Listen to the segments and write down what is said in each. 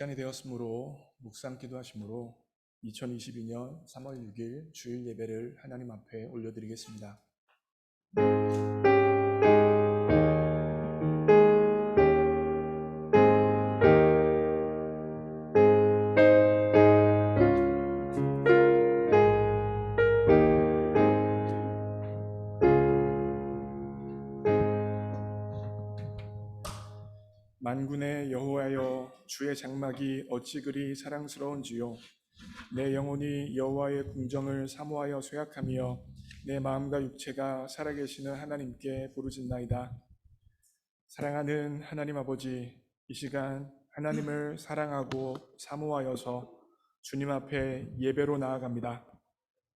시간이 되었으므로 묵상 기도하심으로 2022년 3월 6일 주일 예배를 하나님 앞에 올려드리겠습니다. 만군의 여호와여, 주의 장막이 어찌 그리 사랑스러운지요. 내 영혼이 여호와의 궁정을 사모하여 쇠약하며 내 마음과 육체가 살아계시는 하나님께 부르짖나이다. 사랑하는 하나님 아버지, 이 시간 하나님을 사랑하고 사모하여서 주님 앞에 예배로 나아갑니다.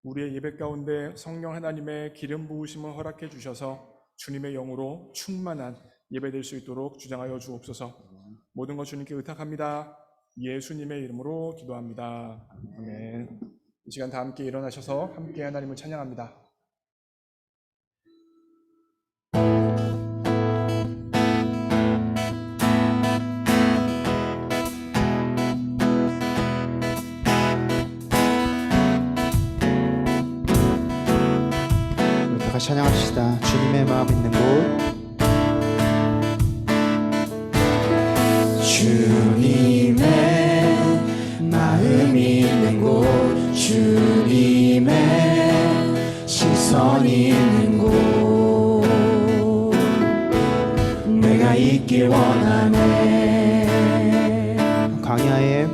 우리의 예배 가운데 성령 하나님의 기름 부으심을 허락해 주셔서 주님의 영으로 충만한 예배될 수 있도록 주장하여 주옵소서. 모든 것 주님께 의탁합니다. 예수님의 이름으로 기도합니다. 아멘. 이 시간 다 함께 일어나셔서 함께 하나님을 찬양합니다. 다 같이 찬양합시다. 주님의 마음 있는 곳, 주님의 마음 있는 곳, 주님의 시선 있는 곳, 내가 있길 원하네. 광야에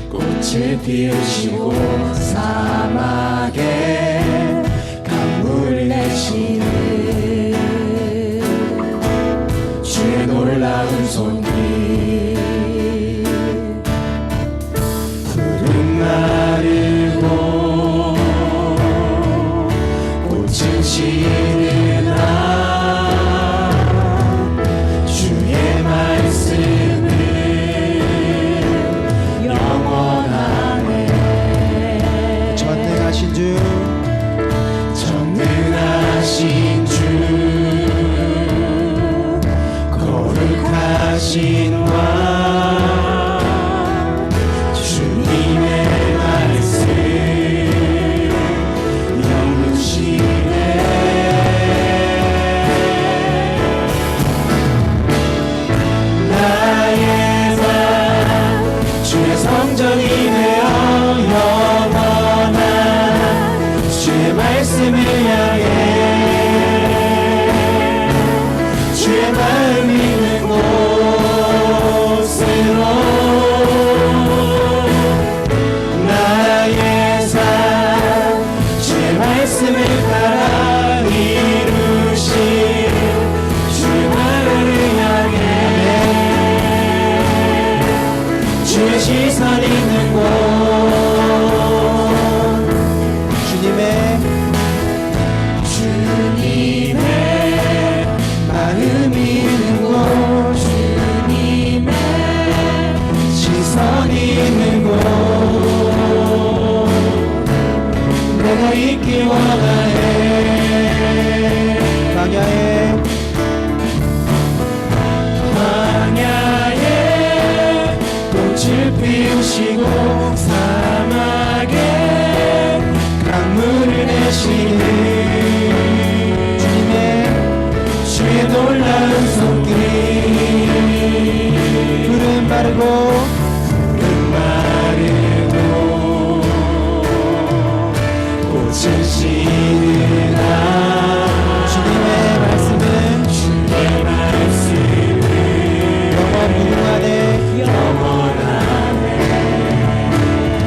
꽃을 피우시고 사막에 강물을 내시는 주의 놀라운 손길, 푸른 마르고 꽃은 시드나 주의 말씀을 영원하네. 전능하신 주, 전능하신 주, 거룩하신 왕, 주님의 말씀 영루시네. 나의 삶 주의 성전이 되어 영원한 주의 말씀을 향해 주의 마음 있는 곳으로 나의 삶 주의 말씀을 따라 이루신 주의 나라를 향해 주의 시선 있는 곳, 주님의 마음 있는 곳, 주님의 시선 있는 곳, 내가 있길 원하네. 광야에 꽃을 피우시고 사막에 강물을 내시는 주의 놀라운 손길, 푸른 마르고 꽃은 시드나 주님의 말씀은 영원하네.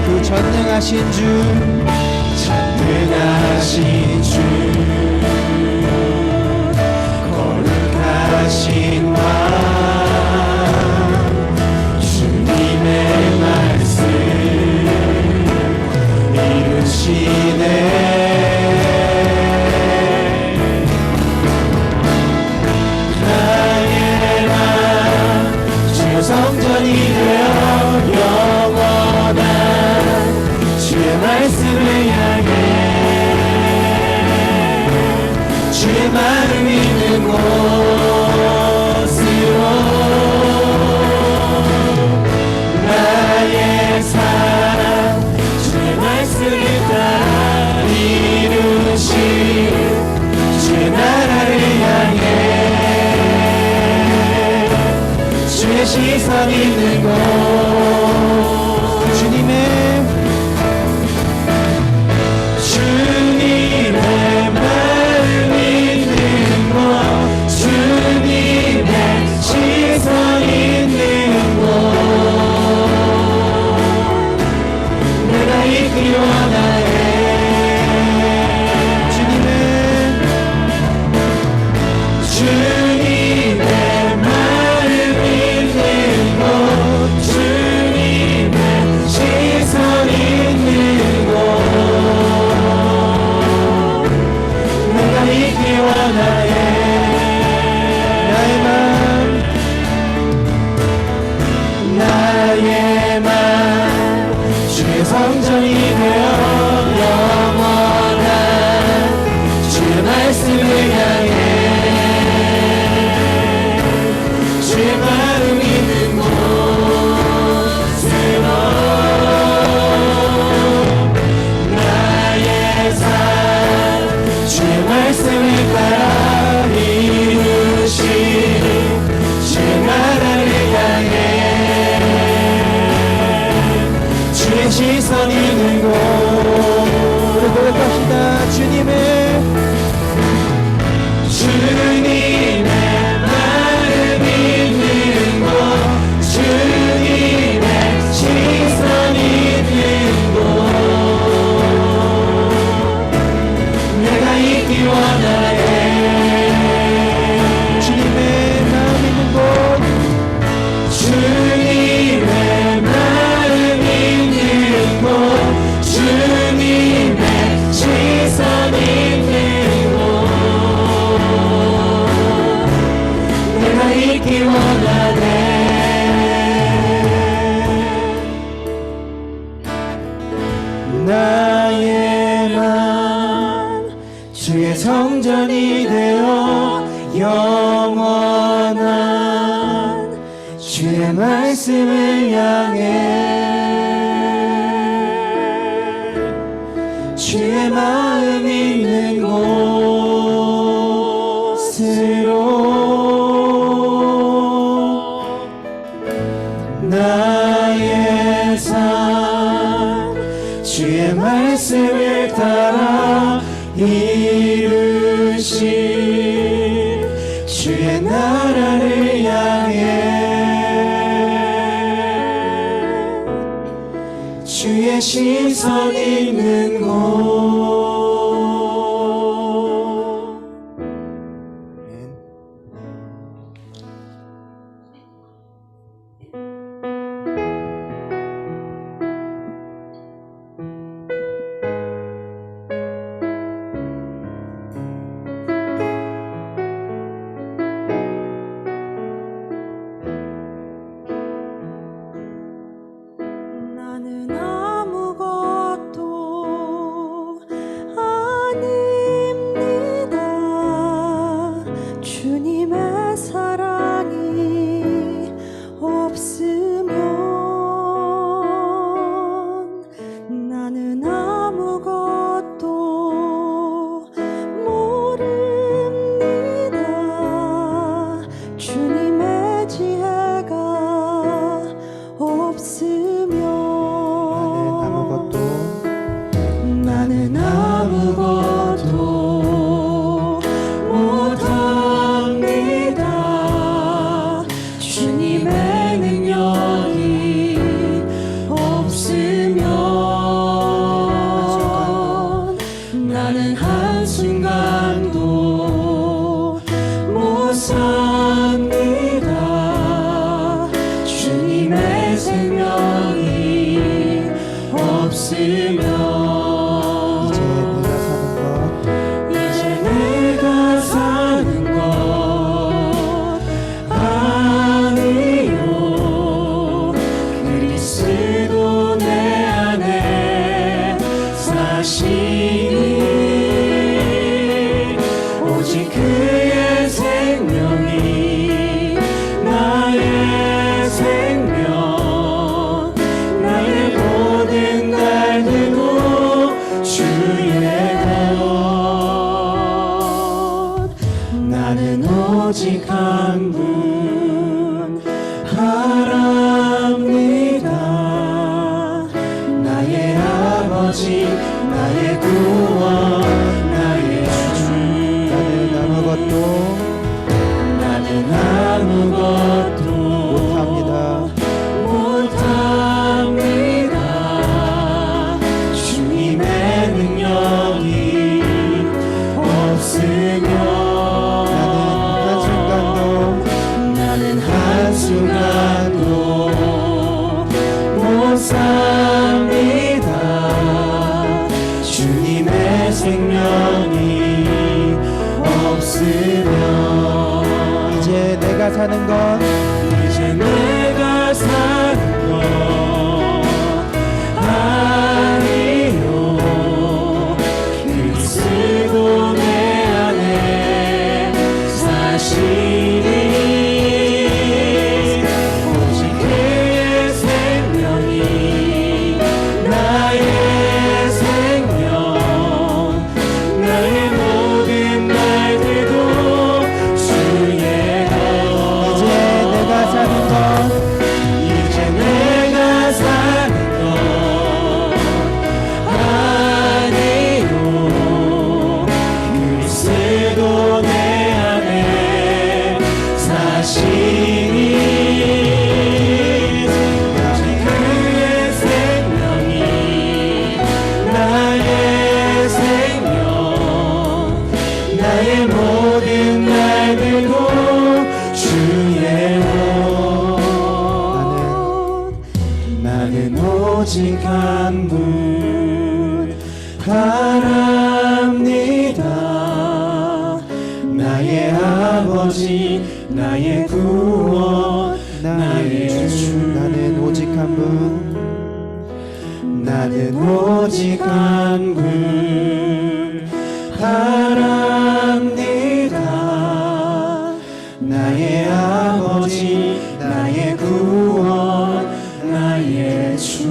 그 전능하신 주, 전능하신 주, 거룩하신 왕, 주님의 말씀 이루시네. 나의 맘 주의 성전이 되어 영원한 주의 말씀을 향해 주의 마음 있는 곳, 주의 시선 있는 곳 주님의 마음 있는 곳 주님의 시선 있는 곳 내가 있기 원하네 주님의 마음 있는 곳 주님의 시선 있는 곳 내가 있기 원하네 나의 맘 주의 성전이 되어 영원한 주의 말씀을 향해 주의 마음 있는 곳으로 나의 삶 주의 말씀을 따라 이루시는 주의 나라를 향해 주의 시선 있는 곳 고백합시다 주님의 마음 있는 곳 주님의 시선 있는 곳 내가 있기 원하네 주님의 마음 있는 곳 주님의 마음 있는 곳 주님의 시선 있는 곳 내가 있기 원하네 나의 맘 주의 성전이 되어 영원한 주의 말씀을 향해 주의 마음 있는 곳으로 나의 삶 주의 말씀을 따라 이루신 주의 나라를 향해 주의 시선 있는 곳 나는 아무것도 아닙니다. 주님의 사랑이 없으면 나는 아무것도 모릅니다. 주님의 지혜가 없으면 나는 아무것도 못합니다. 주님의 능력이 없으면 나는 한순간도 못 삽니다. 주님의 생명이 없으면 이제 내가 사는 것 아니요 그리스도 내 안에 사시니 오직 그의 생명이 나의 생명 나의 모든 날 두고 이제 내가 사는 것 아니요 그리스도 내 안에 사시니 오직 그의 생명이 나의 생명 나의 모든 날들도 주의 것 이제 내가 사는 것 아니요 그리스도 내 안에 사시니 오직 그의 생명이 나의 생명 나의 모든 날들도 주의 나는 오직 한 분 바랍니다 나의 아버지 나의 구원 나의 주 나는 오직 한 분 나는 오직 한 분 바랍니다 나의 아버지 나의 구원 나의 주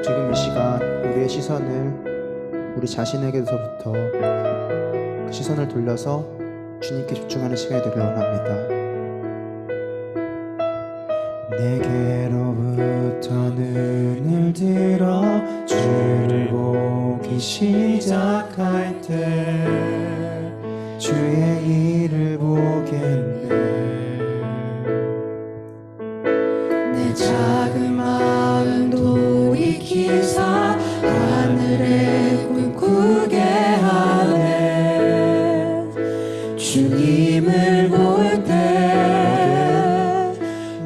지금 이 시간 우리의 시선을 우리 자신에게서부터 그 시선을 돌려서 주님께 집중하는 시간이 되길 원합니다. 내게로부터 눈을 들어 주를 보기 시작할 때 주의 일을 보겠네 내 작은 마음 돌이키사 하늘에 꿈꾸게 하네 주님을 볼 때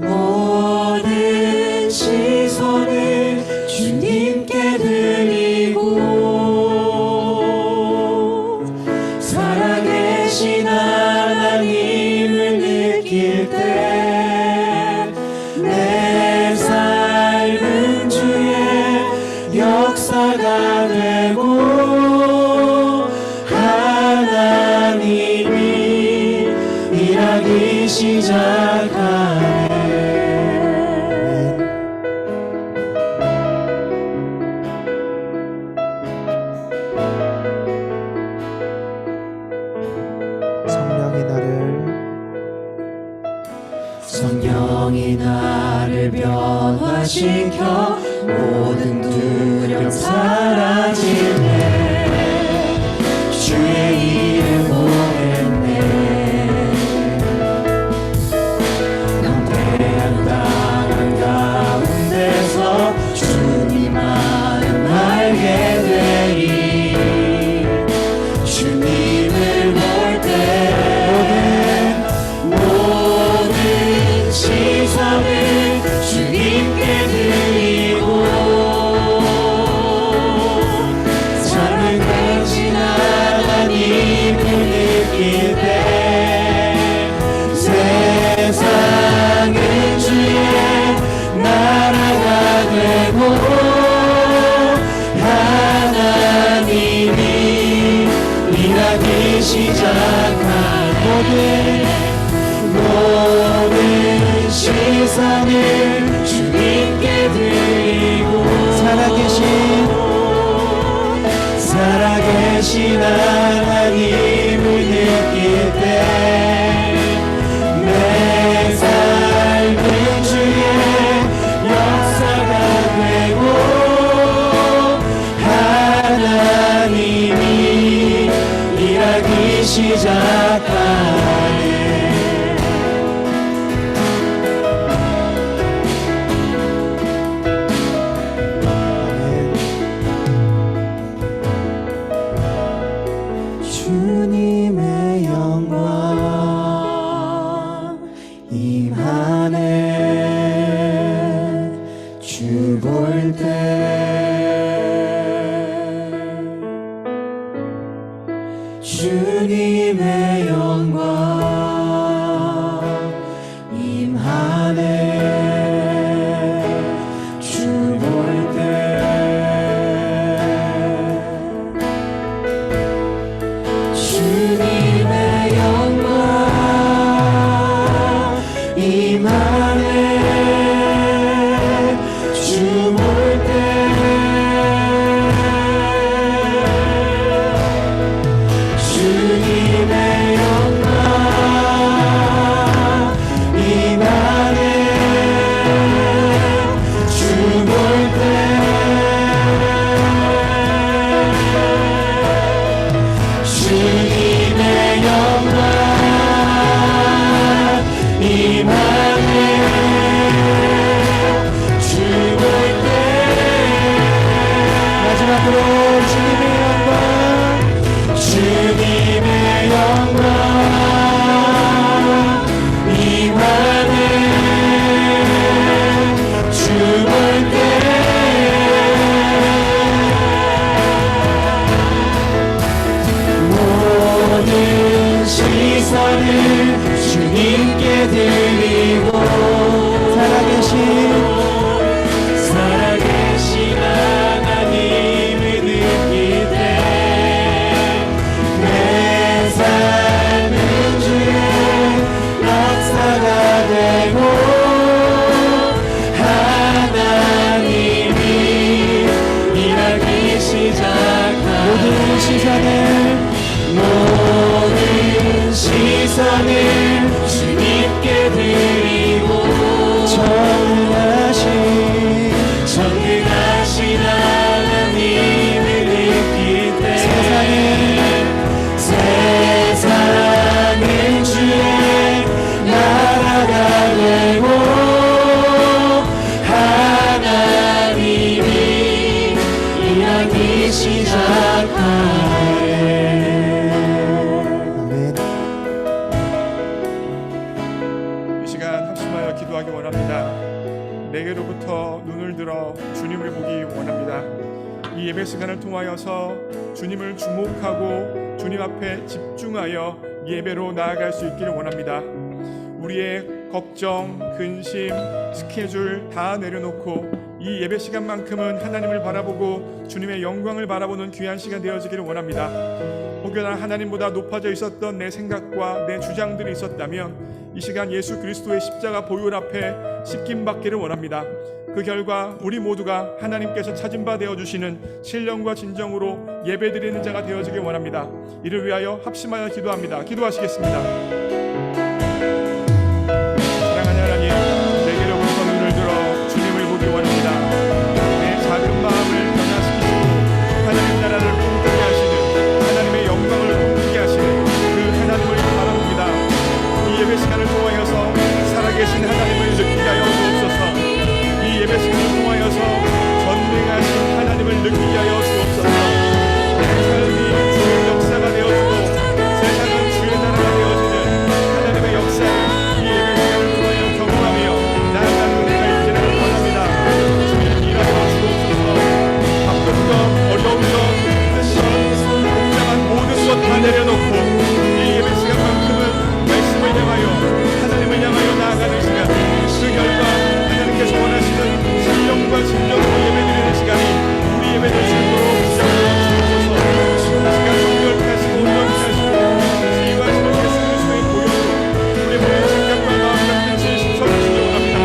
모든 시선을 주님께 드리고 살아계신 하나님을 느낄 때 내 삶은 주의 역사가 되고 하나님이 일하기 시작하네 성령이 나를 변화시켜 모든 두려움 사라지네 주의 일을 보겠네 낭패한 땅 가운데서 주님 마음 알게 되리 주님을 볼 때 모든 시선을 주님께 드리고 삶을 대신 하나님을 느낄 때 세상은 주의 나라가 되고 하나님이 일하기 시작한 모든 시선을 주님께 드리고 살아계신 하나님을 느낄 때 내 삶은 주의 역사가 되고 하나님이 일하기 시작하네 주님의 영광 임하네 주 볼 때 주님의 영광 임하네. 주 볼 때 주님의 영광 임하네. 주 볼 때 주님의 영광 임하네. 주 볼 때 주님의 영광 임하네. 주 볼 때 마지막으로 주님의 영광 주님의 영광 임하네. 주 볼 때 모든 시선을 주님께 드리고 살아계신 하나님을 느낄 때 내 삶은 주의 역사가 되고 하나님이 일하기 시작한 모든 시선을 주님께 드리고 전능하신 하나님을 느낄 때 세상은 주의 나라가 되고 하나님이 일하기 시작하네. 아멘. 이 시간 합심하여 기도하기 원합니다. 내게로부터 눈을 들어 주님을 보기 원합니다. 이 예배 시간을 통하여서 주님을 주목하고 주님 앞에 집중하여 예배로 나아갈 수 있기를 원합니다. 우리의 걱정, 근심, 스케줄 다 내려놓고 이 예배 시간만큼은 하나님을 바라보고 주님의 영광을 바라보는 귀한 시간 되어지기를 원합니다. 혹여나 하나님보다 높아져 있었던 내 생각과 내 주장들이 있었다면 이 시간 예수 그리스도의 십자가 보혈 앞에 씻김 받기를 원합니다. 그 결과 우리 모두가 하나님께서 찾은 바 되어주시는 신령과 진정으로 예배드리는 자가 되어지길 원합니다. 이를 위하여 합심하여 기도합니다. 기도하시겠습니다. 사랑하는 하나님, 내게로부터 눈을 들어 주님을 보기 원합니다. 내 작은 마음을 변화시키시고 하나님 나라를 꿈꾸게 하시는 하나님의 영광을 꿈꾸게 하시는 그 하나님을 바라봅니다. 이 예배 시간을 통하여서 살아계신 하나님을 느끼게 하여 주옵소서. 이 예배 시간을 통하여서 전능하신 하나님을 느끼게 하여 주옵소서. 내 삶이 주의 역사가 되어주고 세상은 주의 나라가 되어지는 하나님의 역사를 이 예배 시간을 통하여 경험하며 나아가는 은혜가 있기를 원합니다. 주님 일하여 주옵소서. 바쁜 것, 어려운 것, 힘든 것, 복잡한 모든 것 다 내려놓고 이 예배 시간만큼은 말씀을 향하여 하나님을 향하여 나아가는 시간, 그 결과 하나님께서 원하시는 신령과 진정으로 예배드리는 시간이 우리 예배 될 수 있도록 주옵소서. 이 시간 정결케 하시고 온전케 하시고 치유하시는 예수 그리스도의 보혈로 우리 모든 생각과 마음과 뜻을 씻어주시기 원합니다.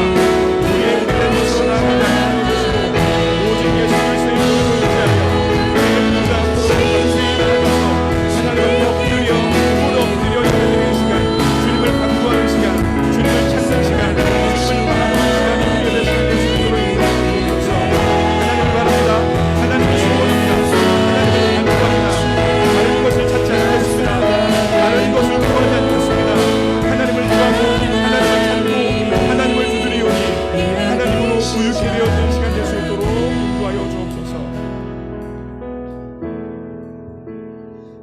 우리의 우리된 것으로 나아가지 않게 해주시고 오직 예수 그리스도의 보혈을 의지하여 우리의 문자 간수히 나아가서 하나님을 엎드려 예배드리는 시간, 주님을 간구하는 시간, 주님을 찾는 시간, 주님을 바라보는 시간이 우리의 될 수 있도록 인도하옵소서. 하나님을 바랍니다. 하나님을 소원합니다. 하나님을 간구합니다. 다른 것을 찾지 않겠습니다. 다른 것을 구하지 않겠습니다. 하나님을 구하고 하나님을 찾고 하나님을 두드리오니 하나님으로 부유케 되어지는 시간 될 수 있도록 인도하여 주옵소서.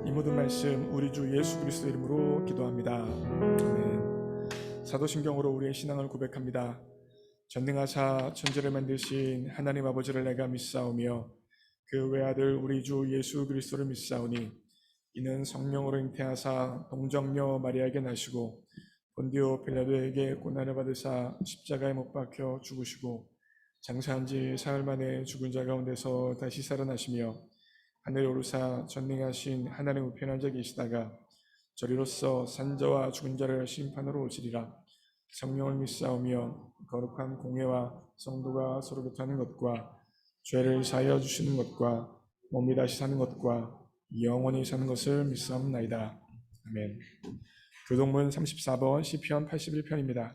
이 모든 말씀 우리 주 예수 그리스도 이름으로 기도합니다. 아멘. 사도신경으로 우리의 신앙을 고백합니다. 전능하사 천지를 만드신 하나님 아버지를 내가 믿사오며 그 외아들 우리 주 예수 그리스도를 믿사오니 이는 성령으로 잉태하사 동정녀 마리아에게 나시고 본디오 빌라도에게 고난을 받으사 십자가에 못 박혀 죽으시고 장사한 지 사흘 만에 죽은 자 가운데서 다시 살아나시며 하늘에 오르사 전능하신 하나님 우편한 자 계시다가 저리로서 산자와 죽은 자를 심판으로 오시리라. 성령을 믿사오며 거룩한 공회와 성도가 서로 교통하는 것과 죄를 사하여 주시는 것과 몸이 다시 사는 것과 영원히 사는 것을 믿사옵나이다. 아멘. 교동문 34번 시편 81편입니다.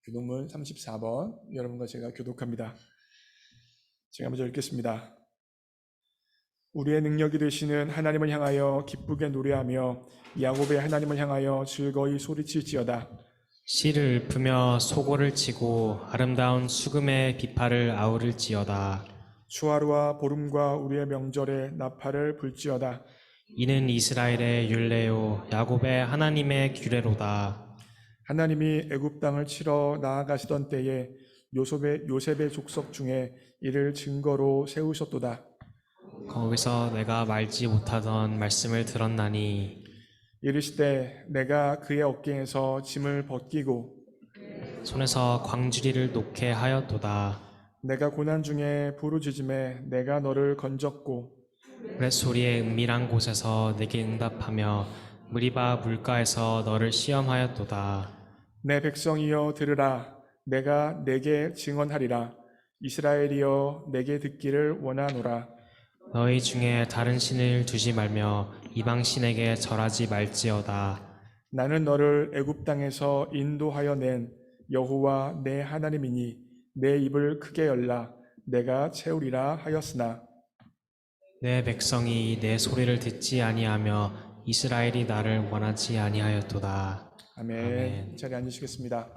교동문 34번 여러분과 제가 교독합니다. 제가 먼저 읽겠습니다. 우리의 능력이 되시는 하나님을 향하여 기쁘게 노래하며 야곱의 하나님을 향하여 즐거이 소리칠지어다. 씨를 읊으며 소고를 치고 아름다운 수금의 비파를 아우를지어다. 추하루와 보름과 우리의 명절에 나팔을 불지어다. 이는 이스라엘의 율례요 야곱의 하나님의 규례로다. 하나님이 애굽 땅을 치러 나아가시던 때에 요셉의 족속 중에 이를 증거로 세우셨도다. 거기서 내가 말지 못하던 말씀을 들었나니 이르시되 내가 그의 어깨에서 짐을 벗기고 손에서 광주리를 놓게 하였도다. 내가 고난 중에 부르짖음에 내가 너를 건졌고 우레소리의 은밀한 곳에서 내게 응답하며 무리바 물가에서 너를 시험하였도다. 내 백성이여 들으라. 내가 내게 증언하리라. 이스라엘이여 내게 듣기를 원하노라. 너희 중에 다른 신을 두지 말며 이방 신에게 절하지 말지어다. 나는 너를 애굽 땅에서 인도하여 낸 여호와 내 하나님이니 내 입을 크게 열라. 내가 채우리라 하였으나 내 백성이 내 소리를 듣지 아니하며 이스라엘이 나를 원하지 아니하였도다. 아멘. 아멘. 자리에 앉으시겠습니다.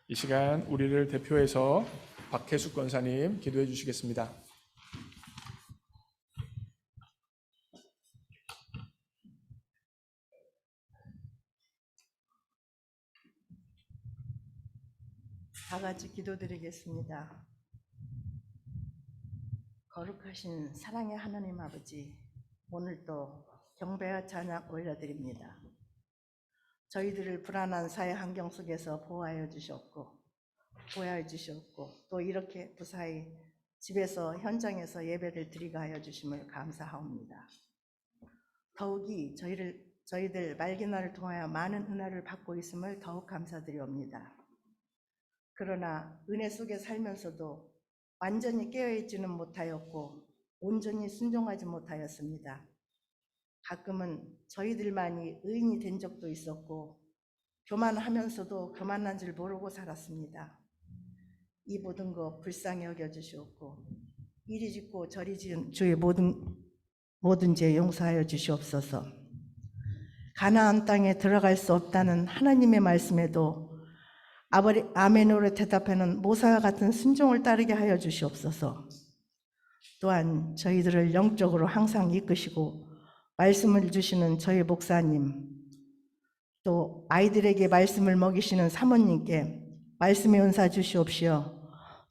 이 시간 우리를 대표해서 박혜숙 권사님 기도해 주시겠습니다. 다 같이 기도드리겠습니다. 거룩하신 사랑의 하나님 아버지, 오늘도 경배와 찬양 올려드립니다. 저희들을 불안한 사회 환경 속에서 보호하여 주셨고 또 이렇게 무사히 집에서 현장에서 예배를 드리게 하여 주심을 감사하옵니다. 더욱이 저희들 말기날을 통하여 많은 은혜를 받고 있음을 더욱 감사드리옵니다. 그러나 은혜 속에 살면서도 완전히 깨어있지는 못하였고 온전히 순종하지 못하였습니다. 가끔은 저희들만이 의인이 된 적도 있었고 교만하면서도 교만한 줄 모르고 살았습니다. 이 모든 것 불쌍히 여겨주시옵고 이리 짓고 저리 지은 주의 모든 죄 용서하여 주시옵소서. 가나안 땅에 들어갈 수 없다는 하나님의 말씀에도 아멘으로 대답하는 모세와 같은 순종을 따르게 하여 주시옵소서. 또한 저희들을 영적으로 항상 이끄시고 말씀을 주시는 저희 목사님, 또 아이들에게 말씀을 먹이시는 사모님께 말씀의 은사 주시옵시어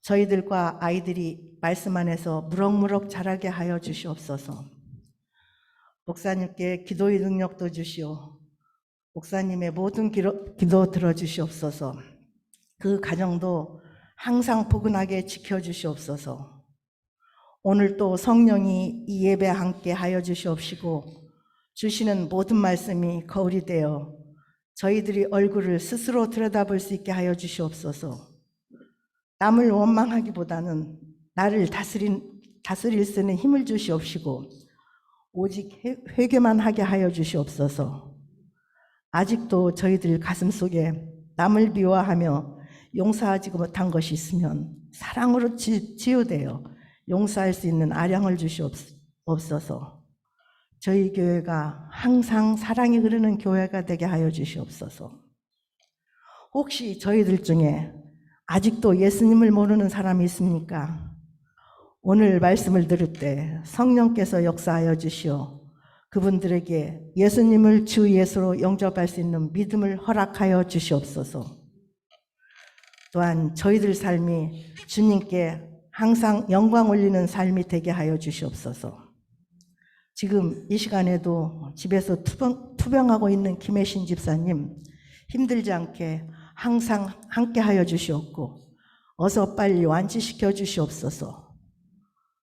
저희들과 아이들이 말씀 안에서 무럭무럭 자라게 하여 주시옵소서. 목사님께 기도의 능력도 주시오. 목사님의 모든 기도 들어주시옵소서. 그 가정도 항상 포근하게 지켜주시옵소서. 오늘 또 성령이 이 예배 함께 하여 주시옵시고 주시는 모든 말씀이 거울이 되어 저희들이 얼굴을 스스로 들여다볼 수 있게 하여 주시옵소서. 남을 원망하기보다는 나를 다스릴 수 있는 힘을 주시옵시고 오직 회개만 하게 하여 주시옵소서. 아직도 저희들 가슴 속에 남을 미워하며 용서하지 못한 것이 있으면 사랑으로 치유되어 용서할 수 있는 아량을 주시옵소서. 저희 교회가 항상 사랑이 흐르는 교회가 되게 하여 주시옵소서. 혹시 저희들 중에 아직도 예수님을 모르는 사람이 있습니까? 오늘 말씀을 들을 때 성령께서 역사하여 주시어 그분들에게 예수님을 주 예수로 영접할 수 있는 믿음을 허락하여 주시옵소서. 또한 저희들 삶이 주님께 항상 영광 올리는 삶이 되게 하여 주시옵소서. 지금 이 시간에도 집에서 투병하고 있는 김혜신 집사님 힘들지 않게 항상 함께 하여 주시옵고 어서 빨리 완치시켜 주시옵소서.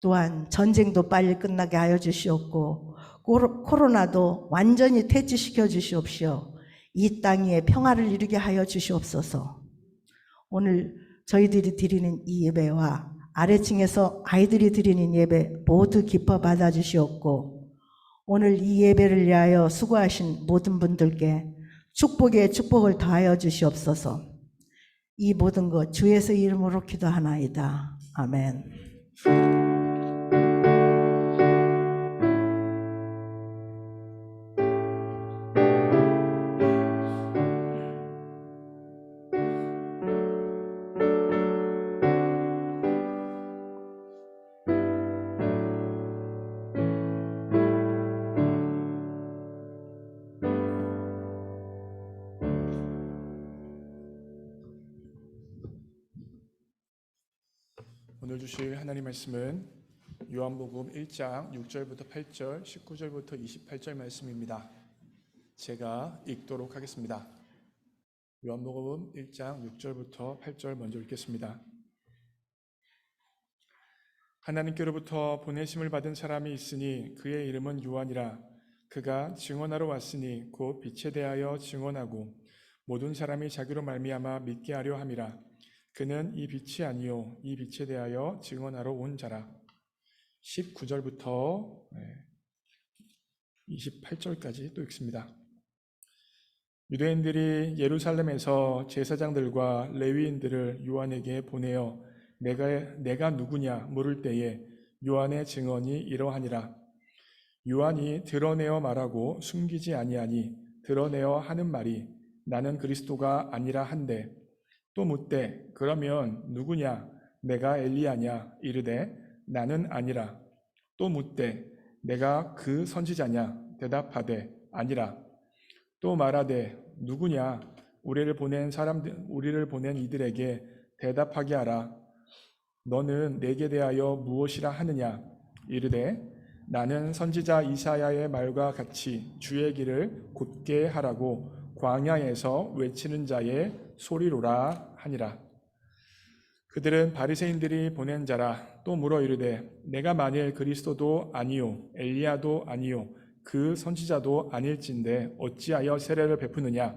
또한 전쟁도 빨리 끝나게 하여 주시옵고 코로나도 완전히 퇴치시켜 주시옵시오. 이 땅 위에 평화를 이루게 하여 주시옵소서. 오늘 저희들이 드리는 이 예배와 아래층에서 아이들이 드리는 예배 모두 기뻐 받아 주시옵고 오늘 이 예배를 위하여 수고하신 모든 분들께 축복에 축복을 더하여 주시옵소서. 이 모든 것 주 예수의 이름으로 기도하나이다. 아멘. 오늘 주실 하나님 말씀은 요한복음 1장 6절부터 8절, 19절부터 28절 말씀입니다. 제가 읽도록 하겠습니다. 요한복음 1장 6절부터 8절 먼저 읽겠습니다. 하나님께로부터 보내심을 받은 사람이 있으니 그의 이름은 요한이라. 그가 증언하러 왔으니 곧 빛에 대하여 증언하고 모든 사람이 자기로 말미암아 믿게 하려 함이라. 그는 이 빛이 아니요 이 빛에 대하여 증언하러 온 자라. 19절부터 28절까지 또 읽습니다. 유대인들이 예루살렘에서 제사장들과 레위인들을 요한에게 보내어 내가 누구냐 물을 때에 요한의 증언이 이러하니라. 요한이 드러내어 말하고 숨기지 아니하니 드러내어 하는 말이 나는 그리스도가 아니라 한데 또 묻되 그러면 누구냐 내가 엘리야냐 이르되 나는 아니라. 또 묻되 내가 그 선지자냐 대답하되 아니라. 또 말하되 누구냐 우리를 보낸 이들에게 대답하게 하라. 너는 내게 대하여 무엇이라 하느냐 이르되 나는 선지자 이사야의 말과 같이 주의 길을 곧게 하라고 광야에서 외치는 자의 소리로라 하니라. 그들은 바리새인들이 보낸 자라. 또 물어 이르되 내가 만일 그리스도도 아니요 엘리야도 아니요 그 선지자도 아닐진데 어찌하여 세례를 베푸느냐.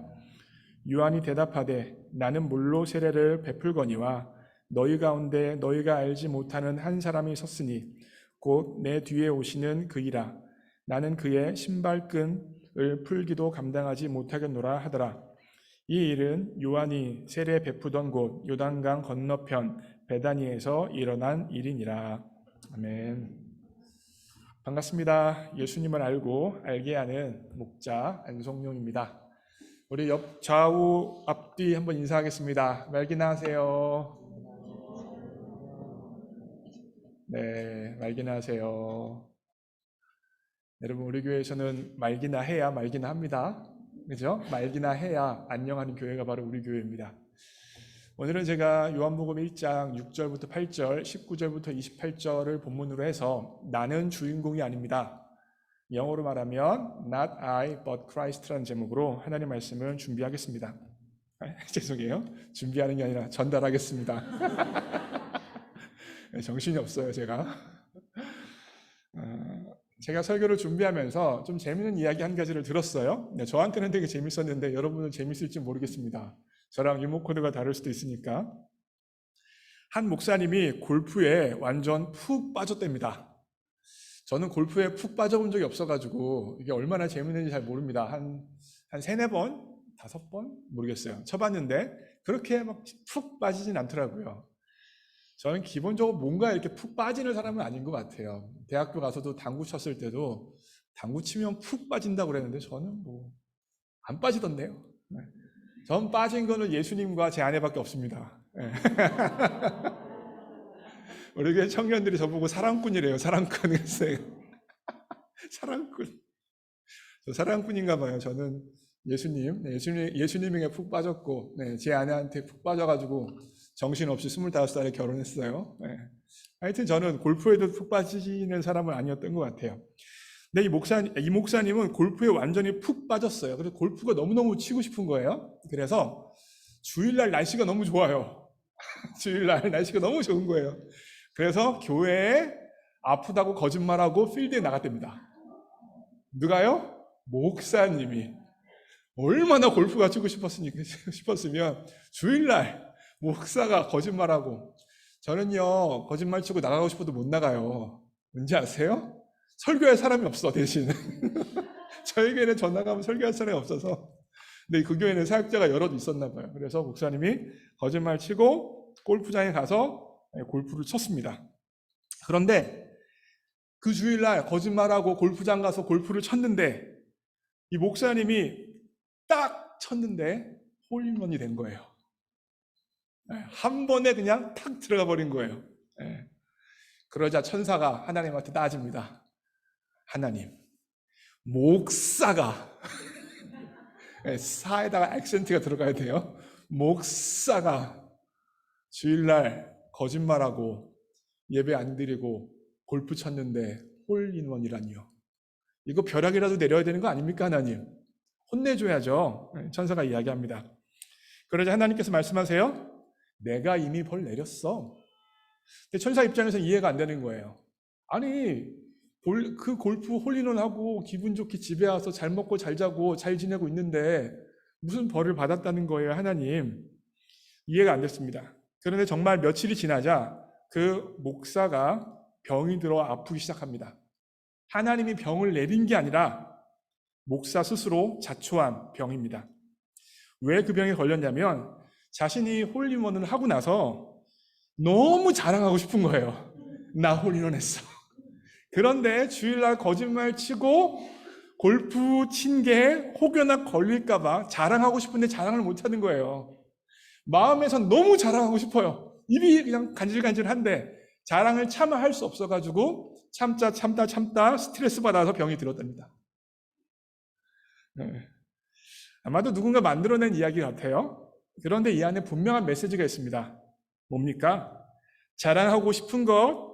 요한이 대답하되 나는 물로 세례를 베풀거니와 너희 가운데 너희가 알지 못하는 한 사람이 섰으니 곧 내 뒤에 오시는 그이라. 나는 그의 신발끈을 풀기도 감당하지 못하겠노라 하더라. 이 일은 요한이 세례 베푸던 곳 요단강 건너편 베다니에서 일어난 일이니라. 아멘. 반갑습니다. 예수님을 알게 하는 목자 안성용입니다. 우리 옆 좌우 앞뒤 한번 인사하겠습니다. 말기나 하세요. 네, 말기나 하세요. 여러분, 우리 교회에서는 말기나 해야 말기나 합니다. 그죠? 말기나 해야 안녕하는 교회가 바로 우리 교회입니다. 오늘은 제가 요한복음 1장 6절부터 8절, 19절부터 28절을 본문으로 해서 나는 주인공이 아닙니다. 영어로 말하면 Not I but Christ라는 제목으로 하나님 말씀을 준비하겠습니다. 죄송해요. 준비하는 게 아니라 전달하겠습니다. 정신이 없어요, 제가. 제가 설교를 준비하면서 좀 재밌는 이야기 한 가지를 들었어요. 저한테는 되게 재밌었는데 여러분은 재밌을지 모르겠습니다. 저랑 유머 코드가 다를 수도 있으니까. 한 목사님이 골프에 완전 푹 빠졌답니다. 저는 골프에 푹 빠져본 적이 없어가지고 이게 얼마나 재밌는지 잘 모릅니다. 한 3-4번? 5번? 모르겠어요. 쳐봤는데 그렇게 막 푹 빠지진 않더라고요. 저는 기본적으로 뭔가 이렇게 푹 빠지는 사람은 아닌 것 같아요. 대학교 가서도 당구 쳤을 때도 당구 치면 푹 빠진다고 그랬는데 저는 뭐 안 빠지던데요. 전 빠진 거는 예수님과 제 아내밖에 없습니다. 우리 교회 청년들이 저보고 사랑꾼이래요. 사랑꾼 했어요. 사랑꾼. 저 사랑꾼인가 봐요. 저는 예수님에게 푹 빠졌고, 제 아내한테 푹 빠져가지고 정신없이 25살에 결혼했어요. 하여튼 저는 골프에도 푹 빠지는 사람은 아니었던 것 같아요. 근데 이 목사님은 골프에 완전히 푹 빠졌어요. 그래서 골프가 너무너무 치고 싶은 거예요. 그래서 주일날 날씨가 너무 좋아요. 주일날 날씨가 너무 좋은 거예요. 그래서 교회에 아프다고 거짓말하고 필드에 나갔답니다. 누가요? 목사님이. 얼마나 골프가 치고 싶었으면 주일날 목사가 거짓말하고, 저는요 거짓말 치고 나가고 싶어도 못 나가요. 뭔지 아세요? 설교할 사람이 없어. 대신 저희 교회는 전 나가면 설교할 사람이 없어서. 근데 그 교회는 사역자가 여럿 있었나 봐요. 그래서 목사님이 거짓말 치고 골프장에 가서 골프를 쳤습니다. 그런데 그 주일날 거짓말하고 골프장 가서 골프를 쳤는데 이 목사님이 딱 쳤는데 홀인원이 된 거예요. 한 번에 그냥 탁 들어가 버린 거예요. 그러자 천사가 하나님한테 따집니다. 하나님, 목사가 사에다가 액센트가 들어가야 돼요. 목사가 주일날 거짓말하고 예배 안 드리고 골프 쳤는데 홀인원이라니요. 이거 벼락이라도 내려야 되는 거 아닙니까, 하나님? 혼내줘야죠. 천사가 이야기합니다. 그러자 하나님께서 말씀하세요. 내가 이미 벌 내렸어. 근데 천사 입장에서 이해가 안 되는 거예요. 아니, 그 골프 홀인원하고 기분 좋게 집에 와서 잘 먹고 잘 자고 잘 지내고 있는데 무슨 벌을 받았다는 거예요, 하나님? 이해가 안 됐습니다. 그런데 정말 며칠이 지나자 그 목사가 병이 들어 아프기 시작합니다. 하나님이 병을 내린 게 아니라 목사 스스로 자초한 병입니다. 왜 그 병에 걸렸냐면 자신이 홀인원을 하고 나서 너무 자랑하고 싶은 거예요. 나 홀인원 했어. 그런데 주일날 거짓말 치고 골프 친 게 혹여나 걸릴까 봐 자랑하고 싶은데 자랑을 못 하는 거예요. 마음에선 너무 자랑하고 싶어요. 입이 그냥 간질간질한데 자랑을 차마 할 수 없어가지고 참다 스트레스 받아서 병이 들었답니다. 아마도 누군가 만들어낸 이야기 같아요. 그런데 이 안에 분명한 메시지가 있습니다. 뭡니까? 자랑하고 싶은 것,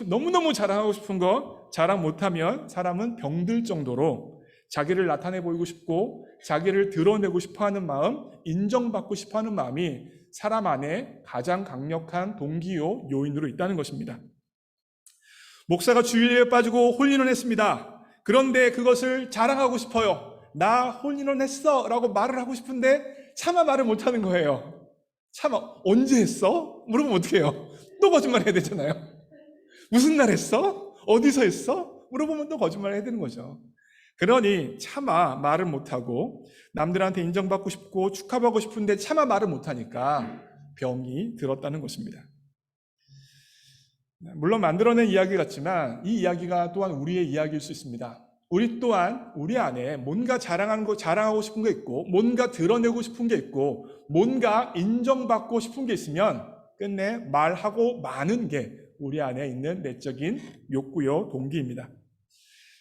너무너무 자랑하고 싶은 것, 자랑 못하면 사람은 병들 정도로 자기를 나타내 보이고 싶고 자기를 드러내고 싶어하는 마음, 인정받고 싶어하는 마음이 사람 안에 가장 강력한 동기요, 요인으로 있다는 것입니다. 목사가 주일에 빠지고 홀인원 했습니다. 그런데 그것을 자랑하고 싶어요. 나 홀인원 했어 라고 말을 하고 싶은데 차마 말을 못하는 거예요. 차마 언제 했어? 물어보면 어떡해요? 또 거짓말 해야 되잖아요. 무슨 날 했어? 어디서 했어? 물어보면 또 거짓말 해야 되는 거죠. 그러니 차마 말을 못하고 남들한테 인정받고 싶고 축하받고 싶은데 차마 말을 못하니까 병이 들었다는 것입니다. 물론 만들어낸 이야기 같지만 이 이야기가 또한 우리의 이야기일 수 있습니다. 우리 또한 우리 안에 뭔가 자랑하고 싶은 게 있고 뭔가 드러내고 싶은 게 있고 뭔가 인정받고 싶은 게 있으면 끝내 말하고 마는 게 우리 안에 있는 내적인 욕구요 동기입니다.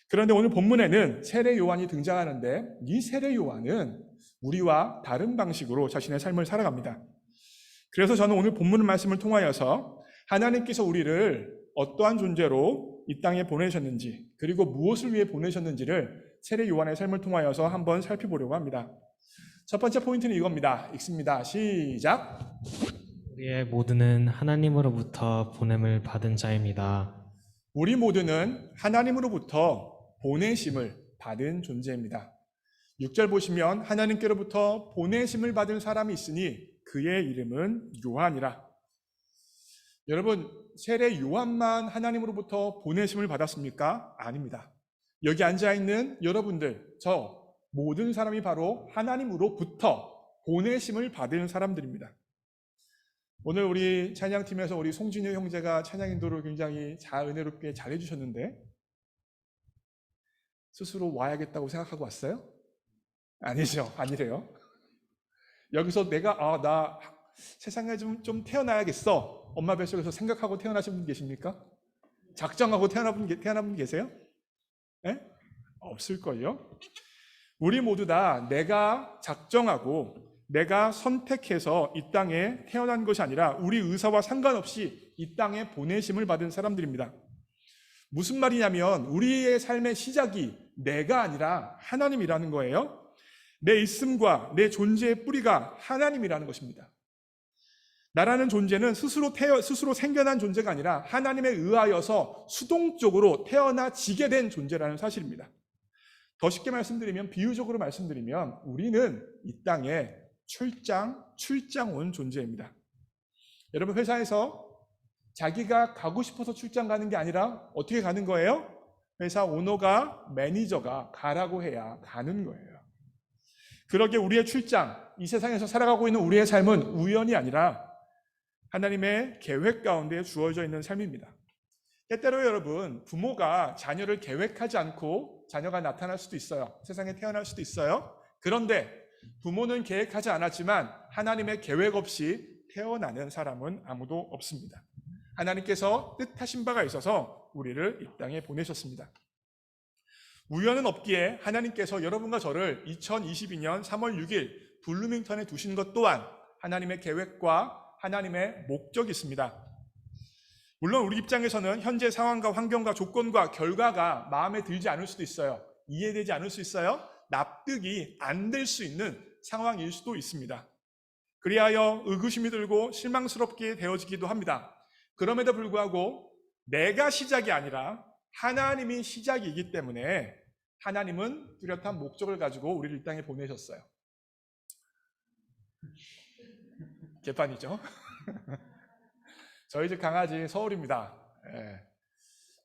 그런데 오늘 본문에는 세례 요한이 등장하는데 이 세례 요한은 우리와 다른 방식으로 자신의 삶을 살아갑니다. 그래서 저는 오늘 본문 말씀을 통하여서 하나님께서 우리를 어떠한 존재로 이 땅에 보내셨는지 그리고 무엇을 위해 보내셨는지를 세례 요한의 삶을 통하여서 한번 살펴보려고 합니다. 첫 번째 포인트는 이겁니다. 읽습니다. 시작. 우리의 모두는 하나님으로부터 보냄을 받은 자입니다. 우리 모두는 하나님으로부터 보내심을 받은 존재입니다. 6절 보시면 하나님께로부터 보내심을 받은 사람이 있으니 그의 이름은 요한이라. 여러분, 세례 요한만 하나님으로부터 보내심을 받았습니까? 아닙니다. 여기 앉아있는 여러분들, 저 모든 사람이 바로 하나님으로부터 보내심을 받은 사람들입니다. 오늘 우리 찬양팀에서 우리 송진효 형제가 찬양 인도를 굉장히 은혜롭게 잘 해주셨는데 스스로 와야겠다고 생각하고 왔어요? 아니죠. 아니래요. 여기서 나 세상에 좀 태어나야겠어. 엄마 뱃속에서 생각하고 태어나신 분 계십니까? 작정하고 태어난 분 계세요? 네? 없을걸요? 우리 모두 다 내가 작정하고 내가 선택해서 이 땅에 태어난 것이 아니라 우리 의사와 상관없이 이 땅에 보내심을 받은 사람들입니다. 무슨 말이냐면 우리의 삶의 시작이 내가 아니라 하나님이라는 거예요. 내 있음과 내 존재의 뿌리가 하나님이라는 것입니다. 나라는 존재는 스스로 생겨난 존재가 아니라 하나님에 의하여서 수동적으로 태어나지게 된 존재라는 사실입니다. 더 쉽게 말씀드리면, 비유적으로 말씀드리면 우리는 이 땅에 출장 온 존재입니다. 여러분, 회사에서 자기가 가고 싶어서 출장 가는 게 아니라 어떻게 가는 거예요? 회사 오너가, 매니저가 가라고 해야 가는 거예요. 그러기에 우리의 출장, 이 세상에서 살아가고 있는 우리의 삶은 우연이 아니라 하나님의 계획 가운데 주어져 있는 삶입니다. 때때로 여러분, 부모가 자녀를 계획하지 않고 자녀가 나타날 수도 있어요. 세상에 태어날 수도 있어요. 그런데 부모는 계획하지 않았지만 하나님의 계획 없이 태어나는 사람은 아무도 없습니다. 하나님께서 뜻하신 바가 있어서 우리를 이 땅에 보내셨습니다. 우연은 없기에 하나님께서 여러분과 저를 2022년 3월 6일 블루밍턴에 두신 것 또한 하나님의 계획과 하나님의 목적이 있습니다. 물론 우리 입장에서는 현재 상황과 환경과 조건과 결과가 마음에 들지 않을 수도 있어요. 이해되지 않을 수 있어요. 납득이 안 될 수 있는 상황일 수도 있습니다. 그리하여 의구심이 들고 실망스럽게 되어지기도 합니다. 그럼에도 불구하고 내가 시작이 아니라 하나님이 시작이기 때문에 하나님은 뚜렷한 목적을 가지고 우리를 이 땅에 보내셨어요. 개판이죠. 저희 집 강아지 서울입니다.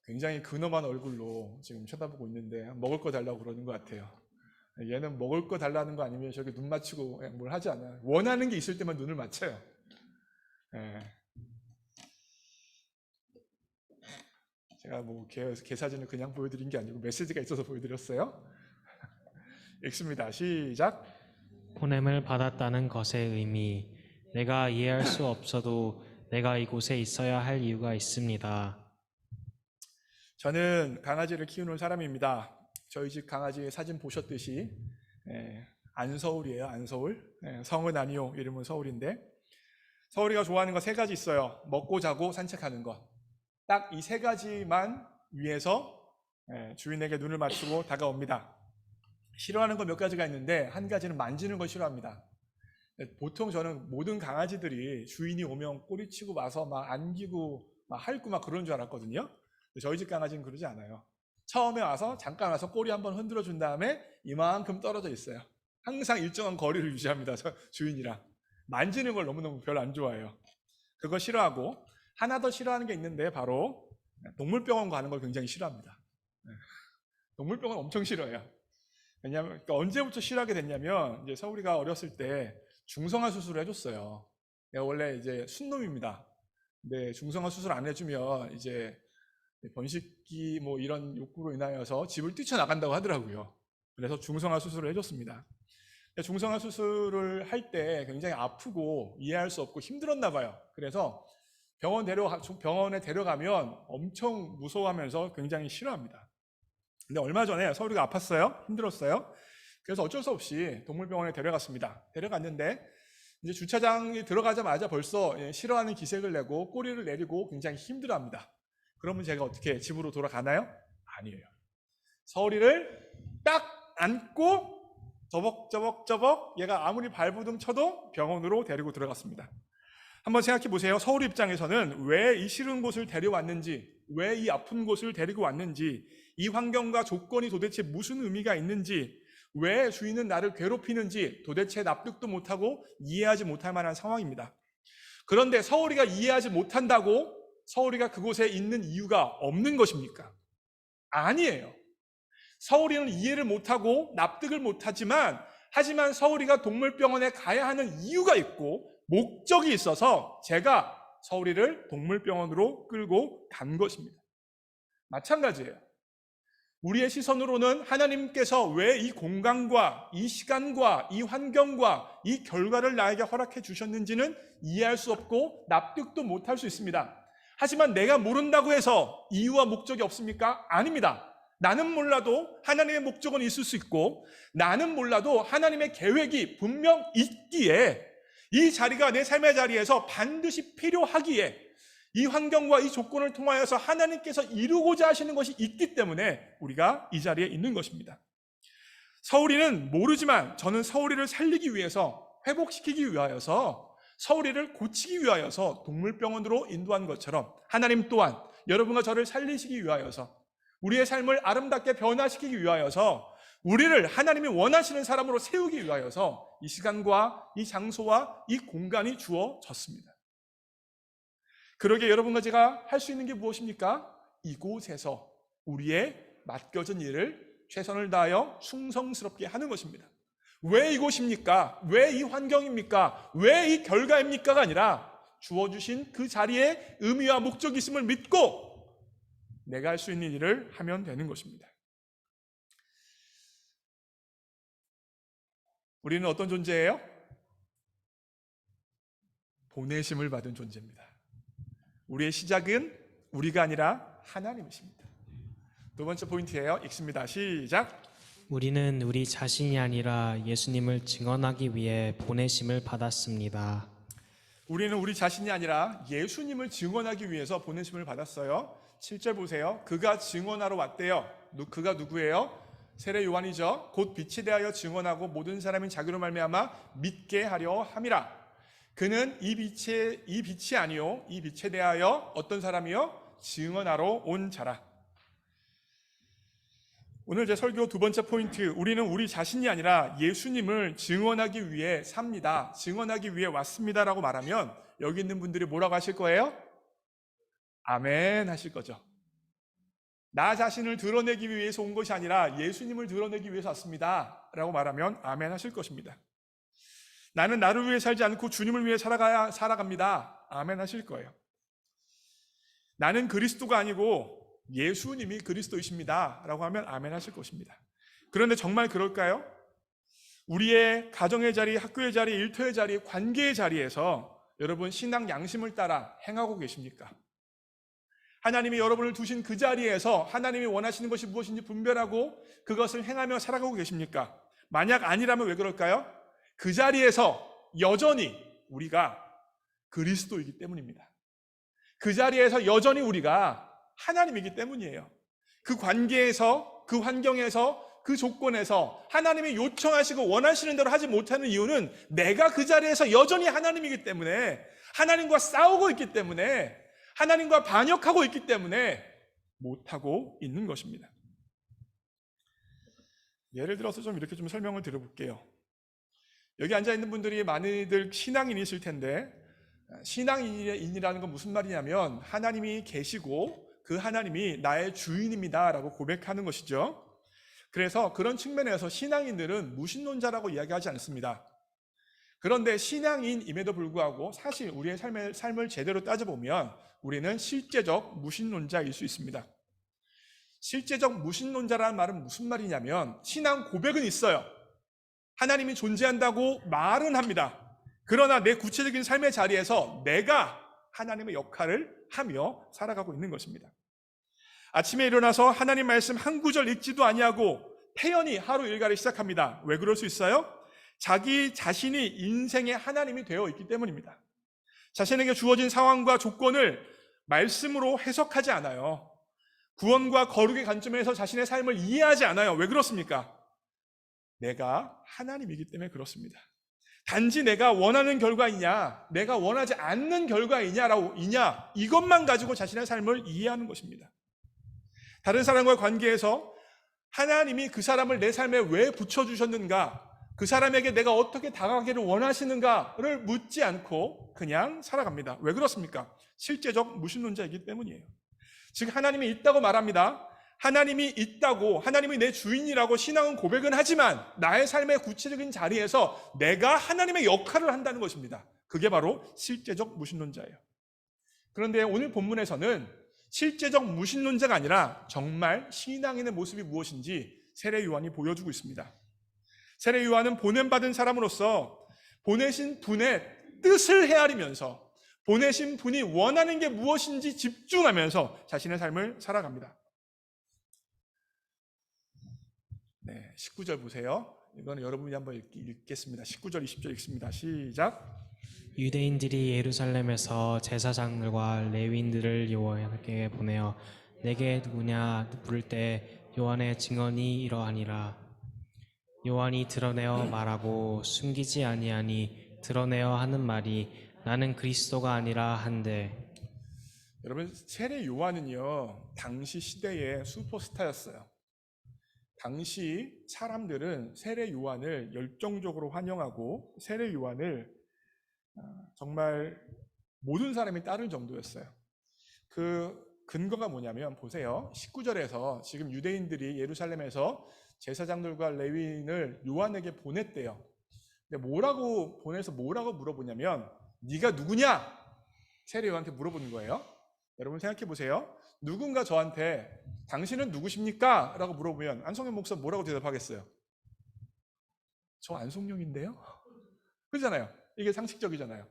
굉장히 근엄한 얼굴로 지금 쳐다보고 있는데 먹을 거 달라고 그러는 것 같아요. 얘는 먹을 거 달라는 거 아니면 저기 눈 맞추고 뭘 하지 않아요. 원하는 게 있을 때만 눈을 맞춰요. 제가 뭐 개 사진을 그냥 보여드린 게 아니고 메시지가 있어서 보여드렸어요. 읽습니다. 시작. 보냄을 받았다는 것의 의미. 내가 이해할 수 없어도 내가 이곳에 있어야 할 이유가 있습니다. 저는 강아지를 키우는 사람입니다. 저희 집 강아지 사진 보셨듯이 안서울이에요. 안서울. 성은 아니요. 이름은 서울인데, 서울이가 좋아하는 거 3가지 있어요. 먹고 자고 산책하는 거. 딱 이 3가지만 위해서 주인에게 눈을 맞추고 다가옵니다. 싫어하는 거 몇 가지가 있는데 한 가지는 만지는 걸 싫어합니다. 보통 저는 모든 강아지들이 주인이 오면 꼬리치고 와서 막 안기고 막 핥고 막 그런 줄 알았거든요. 저희 집 강아지는 그러지 않아요. 처음에 와서 잠깐 와서 꼬리 한번 흔들어 준 다음에 이만큼 떨어져 있어요. 항상 일정한 거리를 유지합니다. 주인이랑. 만지는 걸 너무너무 별로 안 좋아해요. 그거 싫어하고, 하나 더 싫어하는 게 있는데 바로 동물병원 가는 걸 굉장히 싫어합니다. 동물병원 엄청 싫어해요. 왜냐하면 그러니까 언제부터 싫어하게 됐냐면, 이제 서울이가 어렸을 때 중성화 수술을 해줬어요. 내가 원래 이제 순놈입니다. 근데 중성화 수술 안 해주면 이제 번식기 뭐 이런 욕구로 인하여서 집을 뛰쳐나간다고 하더라고요. 그래서 중성화 수술을 해줬습니다. 중성화 수술을 할 때 굉장히 아프고 이해할 수 없고 힘들었나 봐요. 그래서 병원에 데려가면 엄청 무서워하면서 굉장히 싫어합니다. 근데 얼마 전에 서울이가 아팠어요. 힘들었어요. 그래서 어쩔 수 없이 동물병원에 데려갔습니다. 데려갔는데 이제 주차장에 들어가자마자 벌써 싫어하는 기색을 내고 꼬리를 내리고 굉장히 힘들어합니다. 그러면 제가 어떻게 집으로 돌아가나요? 아니에요. 서울이를 딱 안고 저벅저벅 얘가 아무리 발부둥 쳐도 병원으로 데리고 들어갔습니다. 한번 생각해 보세요. 서울 입장에서는 왜 이 싫은 곳을 데려왔는지, 왜 이 아픈 곳을 데리고 왔는지, 이 환경과 조건이 도대체 무슨 의미가 있는지, 왜 주인은 나를 괴롭히는지 도대체 납득도 못하고 이해하지 못할 만한 상황입니다. 그런데 서울이가 이해하지 못한다고 서울이가 그곳에 있는 이유가 없는 것입니까? 아니에요. 서울이는 이해를 못하고 납득을 못하지만, 하지만 서울이가 동물병원에 가야 하는 이유가 있고 목적이 있어서 제가 서울이를 동물병원으로 끌고 간 것입니다. 마찬가지예요. 우리의 시선으로는 하나님께서 왜 이 공간과 이 시간과 이 환경과 이 결과를 나에게 허락해 주셨는지는 이해할 수 없고 납득도 못할 수 있습니다. 하지만 내가 모른다고 해서 이유와 목적이 없습니까? 아닙니다. 나는 몰라도 하나님의 목적은 있을 수 있고, 나는 몰라도 하나님의 계획이 분명 있기에, 이 자리가 내 삶의 자리에서 반드시 필요하기에, 이 환경과 이 조건을 통하여서 하나님께서 이루고자 하시는 것이 있기 때문에 우리가 이 자리에 있는 것입니다. 서울이는 모르지만 저는 서울이를 살리기 위해서, 회복시키기 위하여서, 서울이를 고치기 위하여서 동물병원으로 인도한 것처럼 하나님 또한 여러분과 저를 살리시기 위하여서, 우리의 삶을 아름답게 변화시키기 위하여서, 우리를 하나님이 원하시는 사람으로 세우기 위하여서 이 시간과 이 장소와 이 공간이 주어졌습니다. 그러기에 여러분과 제가 할 수 있는 게 무엇입니까? 이곳에서 우리의 맡겨진 일을 최선을 다하여 충성스럽게 하는 것입니다. 왜 이곳입니까? 왜 이 환경입니까? 왜 이 결과입니까가 아니라 주어주신 그 자리에 의미와 목적이 있음을 믿고 내가 할 수 있는 일을 하면 되는 것입니다. 우리는 어떤 존재예요? 보내심을 받은 존재입니다. 우리의 시작은 우리가 아니라 하나님이십니다. 두 번째 포인트예요. 읽습니다. 시작. 우리는 우리 자신이 아니라 예수님을 증언하기 위해 보내심을 받았습니다. 우리는 우리 자신이 아니라 예수님을 증언하기 위해서 보내심을 받았어요. 7절 보세요. 그가 증언하러 왔대요. 그가 누구예요? 세례 요한이죠. 곧 빛에 대하여 증언하고 모든 사람이 자기로 말미암아 믿게 하려 함이라. 그는 이 빛이 아니요 이 빛에 대하여 어떤 사람이요? 증언하러 온 자라. 오늘 제 설교 두 번째 포인트, 우리는 우리 자신이 아니라 예수님을 증언하기 위해 삽니다. 증언하기 위해 왔습니다라고 말하면 여기 있는 분들이 뭐라고 하실 거예요? 아멘 하실 거죠. 나 자신을 드러내기 위해서 온 것이 아니라 예수님을 드러내기 위해서 왔습니다 라고 말하면 아멘 하실 것입니다. 나는 나를 위해 살지 않고 주님을 위해 살아갑니다. 아멘 하실 거예요. 나는 그리스도가 아니고 예수님이 그리스도이십니다 라고 하면 아멘 하실 것입니다. 그런데 정말 그럴까요? 우리의 가정의 자리, 학교의 자리, 일터의 자리, 관계의 자리에서 여러분 신앙 양심을 따라 행하고 계십니까? 하나님이 여러분을 두신 그 자리에서 하나님이 원하시는 것이 무엇인지 분별하고 그것을 행하며 살아가고 계십니까? 만약 아니라면 왜 그럴까요? 그 자리에서 여전히 우리가 그리스도이기 때문입니다. 그 자리에서 여전히 우리가 하나님이기 때문이에요. 그 관계에서, 그 환경에서, 그 조건에서 하나님이 요청하시고 원하시는 대로 하지 못하는 이유는 내가 그 자리에서 여전히 하나님이기 때문에, 하나님과 싸우고 있기 때문에, 하나님과 반역하고 있기 때문에 못하고 있는 것입니다. 예를 들어서 좀 이렇게 좀 설명을 드려볼게요. 여기 앉아있는 분들이 많이들 신앙인이실 텐데, 신앙인이라는 건 무슨 말이냐면 하나님이 계시고 그 하나님이 나의 주인입니다 라고 고백하는 것이죠. 그래서 그런 측면에서 신앙인들은 무신론자라고 이야기하지 않습니다. 그런데 신앙인임에도 불구하고 사실 우리의 삶을 제대로 따져보면 우리는 실제적 무신론자일 수 있습니다. 실제적 무신론자라는 말은 무슨 말이냐면 신앙 고백은 있어요. 하나님이 존재한다고 말은 합니다. 그러나 내 구체적인 삶의 자리에서 내가 하나님의 역할을 하며 살아가고 있는 것입니다. 아침에 일어나서 하나님 말씀 한 구절 읽지도 아니하고 태연히 하루 일과를 시작합니다. 왜 그럴 수 있어요? 자기 자신이 인생의 하나님이 되어 있기 때문입니다. 자신에게 주어진 상황과 조건을 말씀으로 해석하지 않아요. 구원과 거룩의 관점에서 자신의 삶을 이해하지 않아요. 왜 그렇습니까? 내가 하나님이기 때문에 그렇습니다. 단지 내가 원하는 결과이냐, 내가 원하지 않는 결과이냐, 이것만 가지고 자신의 삶을 이해하는 것입니다. 다른 사람과의 관계에서 하나님이 그 사람을 내 삶에 왜 붙여주셨는가, 그 사람에게 내가 어떻게 다가가기를 원하시는가를 묻지 않고 그냥 살아갑니다. 왜 그렇습니까? 실제적 무신론자이기 때문이에요. 즉 하나님이 있다고 말합니다. 하나님이 있다고, 하나님이 내 주인이라고 신앙은 고백은 하지만 나의 삶의 구체적인 자리에서 내가 하나님의 역할을 한다는 것입니다. 그게 바로 실제적 무신론자예요. 그런데 오늘 본문에서는 실제적 무신론자가 아니라 정말 신앙인의 모습이 무엇인지 세례 요한이 보여주고 있습니다. 세례 요한은 보냄받은 사람으로서 보내신 분의 뜻을 헤아리면서 보내신 분이 원하는 게 무엇인지 집중하면서 자신의 삶을 살아갑니다. 네, 19절 보세요. 이거는 여러분이 한번 읽겠습니다. 19절, 20절 읽습니다. 시작. 유대인들이 예루살렘에서 제사장들과 레위인들을 요한에게 보내어 내게 누구냐 물을 때 요한의 증언이 이러하니라. 요한이 드러내어 말하고 숨기지 아니하니 드러내어 하는 말이 나는 그리스도가 아니라 한데. 여러분, 세례 요한은요, 당시 시대의 슈퍼스타였어요. 당시 사람들은 세례 요한을 열정적으로 환영하고 세례 요한을 정말 모든 사람이 따를 정도였어요. 그 근거가 뭐냐면 보세요. 19절에서 지금 유대인들이 예루살렘에서 제사장들과 레위인을 요한에게 보냈대요. 근데 뭐라고 보내서 뭐라고 물어보냐면 네가 누구냐? 세례 요한한테 물어보는 거예요. 여러분 생각해 보세요. 누군가 저한테 당신은 누구십니까? 라고 물어보면 안성현 목사 뭐라고 대답하겠어요? 저 안성룡인데요? 그렇잖아요. 이게 상식적이잖아요.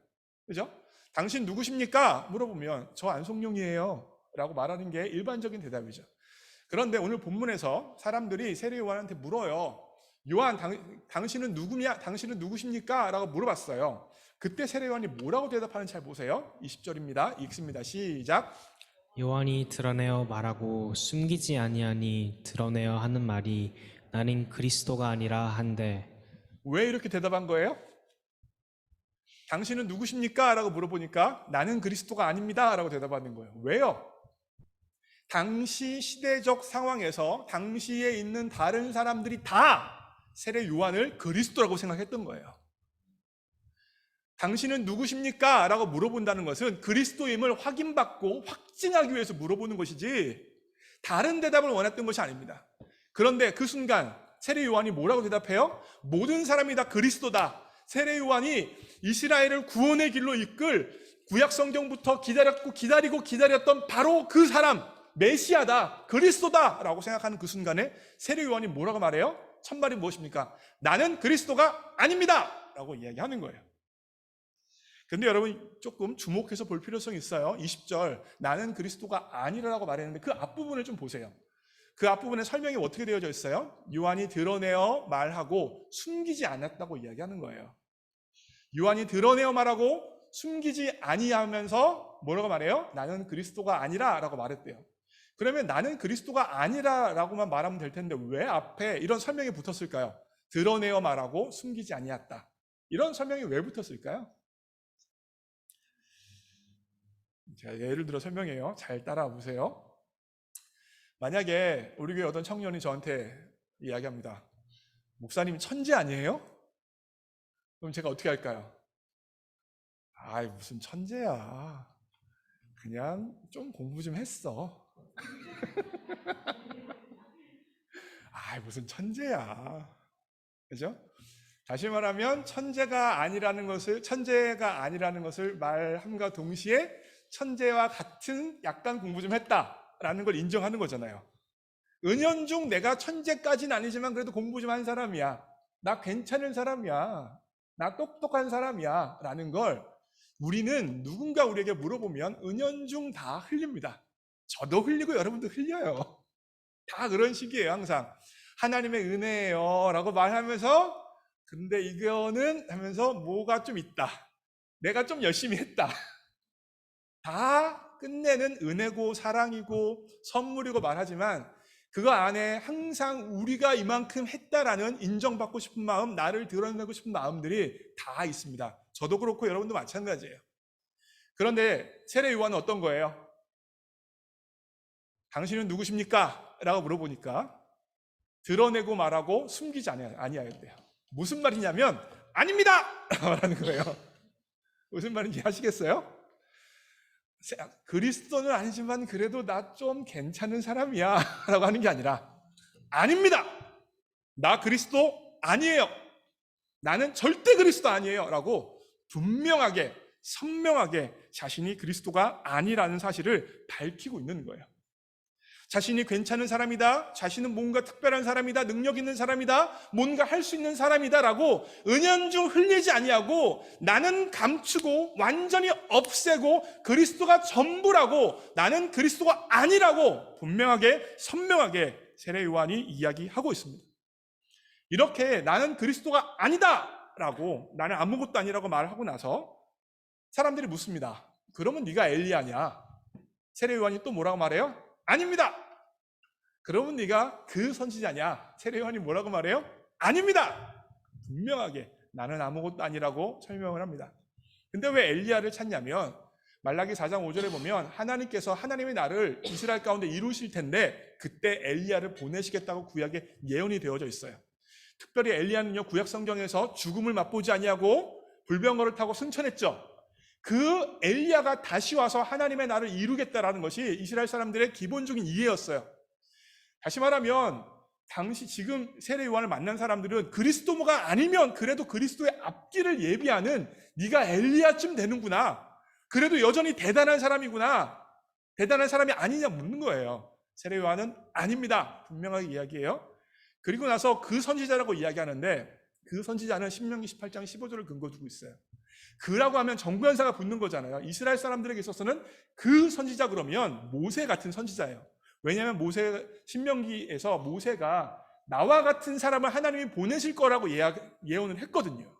그죠? 당신 누구십니까? 물어보면 저 안성룡이에요 라고 말하는 게 일반적인 대답이죠. 그런데 오늘 본문에서 사람들이 세례 요한한테 물어요. 요한 당신은 누구냐? 당신은 누구십니까? 라고 물어봤어요. 그때 세례 요한이 뭐라고 대답하는지 잘 보세요. 20절입니다. 읽습니다. 시작. 요한이 드러내어 말하고 숨기지 아니하니 드러내어 하는 말이 나는 그리스도가 아니라 한데. 왜 이렇게 대답한 거예요? 당신은 누구십니까? 라고 물어보니까 나는 그리스도가 아닙니다 라고 대답하는 거예요. 왜요? 당시 시대적 상황에서 당시에 있는 다른 사람들이 다 세례 요한을 그리스도라고 생각했던 거예요. 당신은 누구십니까? 라고 물어본다는 것은 그리스도임을 확인받고 확증하기 위해서 물어보는 것이지 다른 대답을 원했던 것이 아닙니다. 그런데 그 순간 세례 요한이 뭐라고 대답해요? 모든 사람이 다 그리스도다. 세례 요한이 이스라엘을 구원의 길로 이끌 구약 성경부터 기다리고 기다렸던 바로 그 사람, 메시아다, 그리스도다 라고 생각하는 그 순간에 세례 요한이 뭐라고 말해요? 첫 말이 무엇입니까? 나는 그리스도가 아닙니다 라고 이야기하는 거예요. 근데 여러분 조금 주목해서 볼 필요성이 있어요. 20절 나는 그리스도가 아니라고 말했는데 그 앞부분을 좀 보세요. 그 앞부분에 설명이 어떻게 되어져 있어요? 요한이 드러내어 말하고 숨기지 않았다고 이야기하는 거예요. 요한이 드러내어 말하고 숨기지 아니하면서 뭐라고 말해요? 나는 그리스도가 아니라 라고 말했대요. 그러면 나는 그리스도가 아니라 라고만 말하면 될 텐데 왜 앞에 이런 설명이 붙었을까요? 드러내어 말하고 숨기지 아니했다. 이런 설명이 왜 붙었을까요? 제가 예를 들어 설명해요. 잘 따라와 보세요. 만약에 우리 교회 어떤 청년이 저한테 이야기합니다. 목사님 천재 아니에요? 그럼 제가 어떻게 할까요? 아이 무슨 천재야. 그냥 좀 공부 좀 했어. 아이 무슨 천재야. 그죠? 다시 말하면 천재가 아니라는 것을 말함과 동시에 천재와 같은 약간 공부 좀 했다라는 걸 인정하는 거잖아요. 은연중 내가 천재까지는 아니지만 그래도 공부 좀 한 사람이야. 나 괜찮은 사람이야. 나 똑똑한 사람이야. 라는 걸 우리는 누군가 우리에게 물어보면 은연중 다 흘립니다. 저도 흘리고 여러분도 흘려요. 다 그런 식이에요. 항상 하나님의 은혜예요 라고 말하면서 근데 이거는 하면서 뭐가 좀 있다. 내가 좀 열심히 했다. 다 끝내는 은혜고 사랑이고 선물이고 말하지만 그거 안에 항상 우리가 이만큼 했다라는 인정받고 싶은 마음, 나를 드러내고 싶은 마음들이 다 있습니다. 저도 그렇고 여러분도 마찬가지예요. 그런데 세례 요한은 어떤 거예요? 당신은 누구십니까? 라고 물어보니까 드러내고 말하고 숨기지 아니하였대요. 무슨 말이냐면 아닙니다! 라고 말하는 거예요. 무슨 말인지 아시겠어요? 그리스도는 아니지만 그래도 나 좀 괜찮은 사람이야 라고 하는 게 아니라 아닙니다. 나 그리스도 아니에요. 나는 절대 그리스도 아니에요 라고 분명하게 선명하게 자신이 그리스도가 아니라는 사실을 밝히고 있는 거예요. 자신이 괜찮은 사람이다, 자신은 뭔가 특별한 사람이다, 능력 있는 사람이다, 뭔가 할 수 있는 사람이다 라고 은연중 흘리지 아니하고 나는 감추고 완전히 없애고 그리스도가 전부라고 나는 그리스도가 아니라고 분명하게 선명하게 세례 요한이 이야기하고 있습니다. 이렇게 나는 그리스도가 아니다 라고 나는 아무것도 아니라고 말하고 나서 사람들이 묻습니다. 그러면 네가 엘리야냐? 세례 요한이 또 뭐라고 말해요? 아닙니다. 그러면 네가 그 선지자냐? 세례 요한이 뭐라고 말해요? 아닙니다. 분명하게 나는 아무것도 아니라고 설명을 합니다. 근데 왜 엘리야를 찾냐면 말라기 4장 5절에 보면 하나님께서 하나님의 나라를 이스라엘 가운데 이루실 텐데 그때 엘리야를 보내시겠다고 구약에 예언이 되어져 있어요. 특별히 엘리야는요, 구약 성경에서 죽음을 맛보지 아니하고 불병거를 타고 승천했죠. 그 엘리야가 다시 와서 하나님의 나라를 이루겠다라는 것이 이스라엘 사람들의 기본적인 이해였어요. 다시 말하면 당시 지금 세례 요한을 만난 사람들은 그리스도가 아니면 그래도 그리스도의 앞길을 예비하는 네가 엘리야쯤 되는구나. 그래도 여전히 대단한 사람이구나. 대단한 사람이 아니냐 묻는 거예요. 세례 요한은 아닙니다. 분명하게 이야기해요. 그리고 나서 그 선지자라고 이야기하는데 그 선지자는 신명기 18장 15절을 근거 두고 있어요. 그라고 하면 정부현사가 붙는 거잖아요. 이스라엘 사람들에게 있어서는 그 선지자 그러면 모세 같은 선지자예요. 왜냐하면 신명기에서 모세가 나와 같은 사람을 하나님이 보내실 거라고 예언을 했거든요.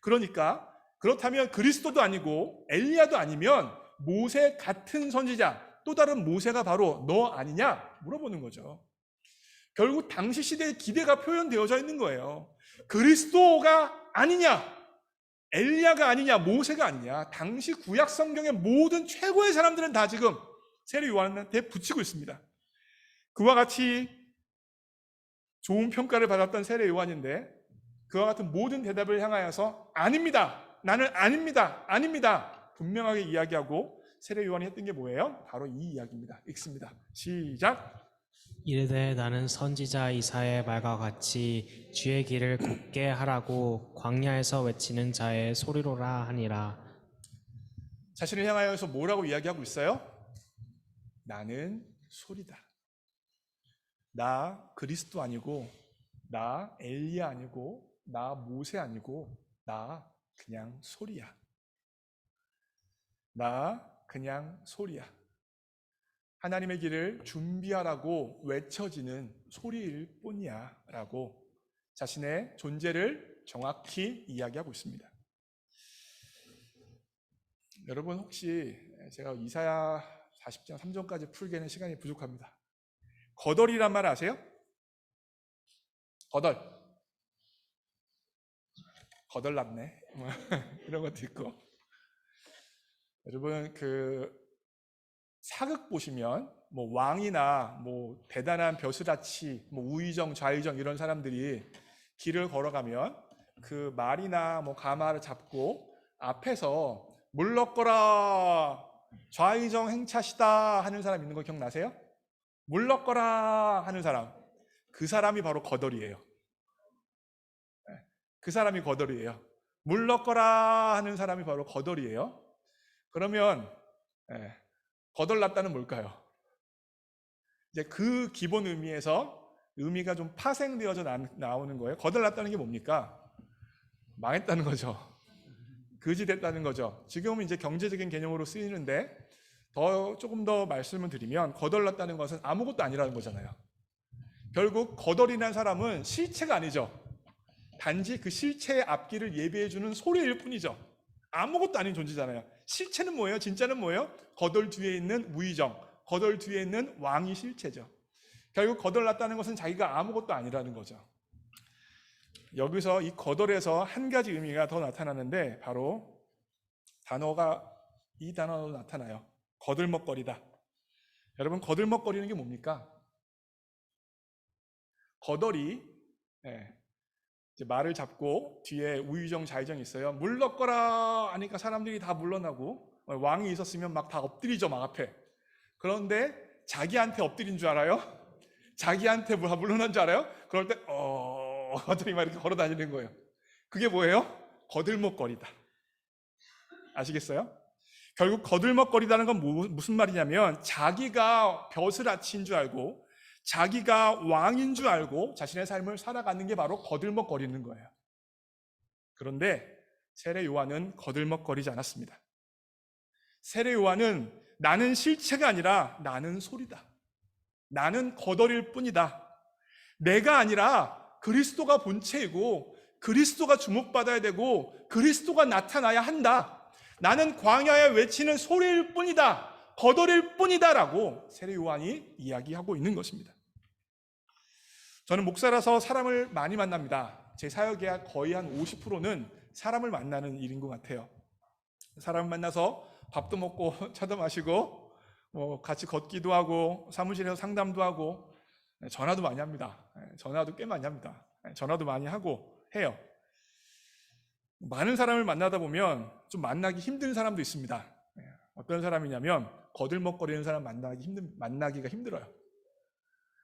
그러니까 그렇다면 그리스도도 아니고 엘리야도 아니면 모세 같은 선지자, 또 다른 모세가 바로 너 아니냐 물어보는 거죠. 결국 당시 시대의 기대가 표현되어져 있는 거예요. 그리스도가 아니냐, 엘리야가 아니냐, 모세가 아니냐. 당시 구약 성경의 모든 최고의 사람들은 다 지금 세례 요한한테 붙이고 있습니다. 그와 같이 좋은 평가를 받았던 세례 요한인데 그와 같은 모든 대답을 향하여서 아닙니다. 나는 아닙니다. 아닙니다. 분명하게 이야기하고 세례 요한이 했던 게 뭐예요? 바로 이 이야기입니다. 읽습니다. 시작. 이르되 나는 선지자 이사야의 말과 같이 주의 길을 곱게 하라고 광야에서 외치는 자의 소리로라 하니라. 자신을 향하여서 뭐라고 이야기하고 있어요? 나는 소리다. 나 그리스도 아니고, 나 엘리야 아니고, 나 모세 아니고, 나 그냥 소리야. 나 그냥 소리야. 하나님의 길을 준비하라고 외쳐지는 소리일 뿐이야 라고 자신의 존재를 정확히 이야기하고 있습니다. 여러분 혹시 제가 이사야 40장 3절까지 풀기에는 시간이 부족합니다. 거덜이란 말 아세요? 거덜났네 이런 것도 있고. 여러분 사극 보시면 뭐 왕이나 뭐 대단한 벼슬아치, 뭐 우의정, 좌의정 이런 사람들이 길을 걸어가면 그 말이나 뭐 가마를 잡고 앞에서 물러거라 좌의정 행차시다 하는 사람 있는 거 기억나세요? 물러거라 하는 사람, 그 사람이 바로 거덜이에요. 그 사람이 거덜이에요. 물러거라 하는 사람이 바로 거덜이에요. 그러면 거덜났다는 뭘까요? 이제 그 기본 의미가 좀 파생되어져 나오는 거예요. 거덜났다는 게 뭡니까? 망했다는 거죠. 거지됐다는 거죠. 지금은 이제 경제적인 개념으로 쓰이는데 조금 더 말씀을 드리면 거덜났다는 것은 아무것도 아니라는 거잖아요. 결국 거덜이라는 사람은 실체가 아니죠. 단지 그 실체의 앞길을 예비해주는 소리일 뿐이죠. 아무것도 아닌 존재잖아요. 실체는 뭐예요? 진짜는 뭐예요? 거덜 뒤에 있는 우의정, 거덜 뒤에 있는 왕이 실체죠. 결국 거덜났다는 것은 자기가 아무것도 아니라는 거죠. 여기서 이 거덜에서 한 가지 의미가 더 나타나는데 바로 이 단어로 나타나요. 거들먹거리다. 여러분 거들먹거리는 게 뭡니까? 거덜이 이제 말을 잡고 뒤에 우의정 좌의정이 있어요. 물러거라 하니까 사람들이 다 물러나고 왕이 있었으면 막 다 엎드리죠, 막 앞에. 그런데 자기한테 엎드린 줄 알아요? 자기한테 물러난 줄 알아요? 그럴 때 하더니 막 이렇게 걸어 다니는 거예요. 그게 뭐예요? 거들먹거리다. 아시겠어요? 결국 거들먹거리다는 건 무슨 말이냐면 자기가 벼슬아치인 줄 알고 자기가 왕인 줄 알고 자신의 삶을 살아가는 게 바로 거들먹거리는 거예요. 그런데 세례 요한은 거들먹거리지 않았습니다. 세례 요한은 나는 실체가 아니라 나는 소리다. 나는 거덜일 뿐이다. 내가 아니라 그리스도가 본체이고 그리스도가 주목받아야 되고 그리스도가 나타나야 한다. 나는 광야에 외치는 소리일 뿐이다, 거덜일 뿐이다라고 세례 요한이 이야기하고 있는 것입니다. 저는 목사라서 사람을 많이 만납니다. 제 사역의 거의 한 50%는 사람을 만나는 일인 것 같아요. 사람 만나서 밥도 먹고 차도 마시고 같이 걷기도 하고 사무실에서 상담도 하고 전화도 많이 합니다. 전화도 꽤 많이 합니다. 전화도 많이 하고 해요. 많은 사람을 만나다 보면 좀 만나기 힘든 사람도 있습니다. 어떤 사람이냐면 거들먹거리는 사람 만나기가 힘들어요.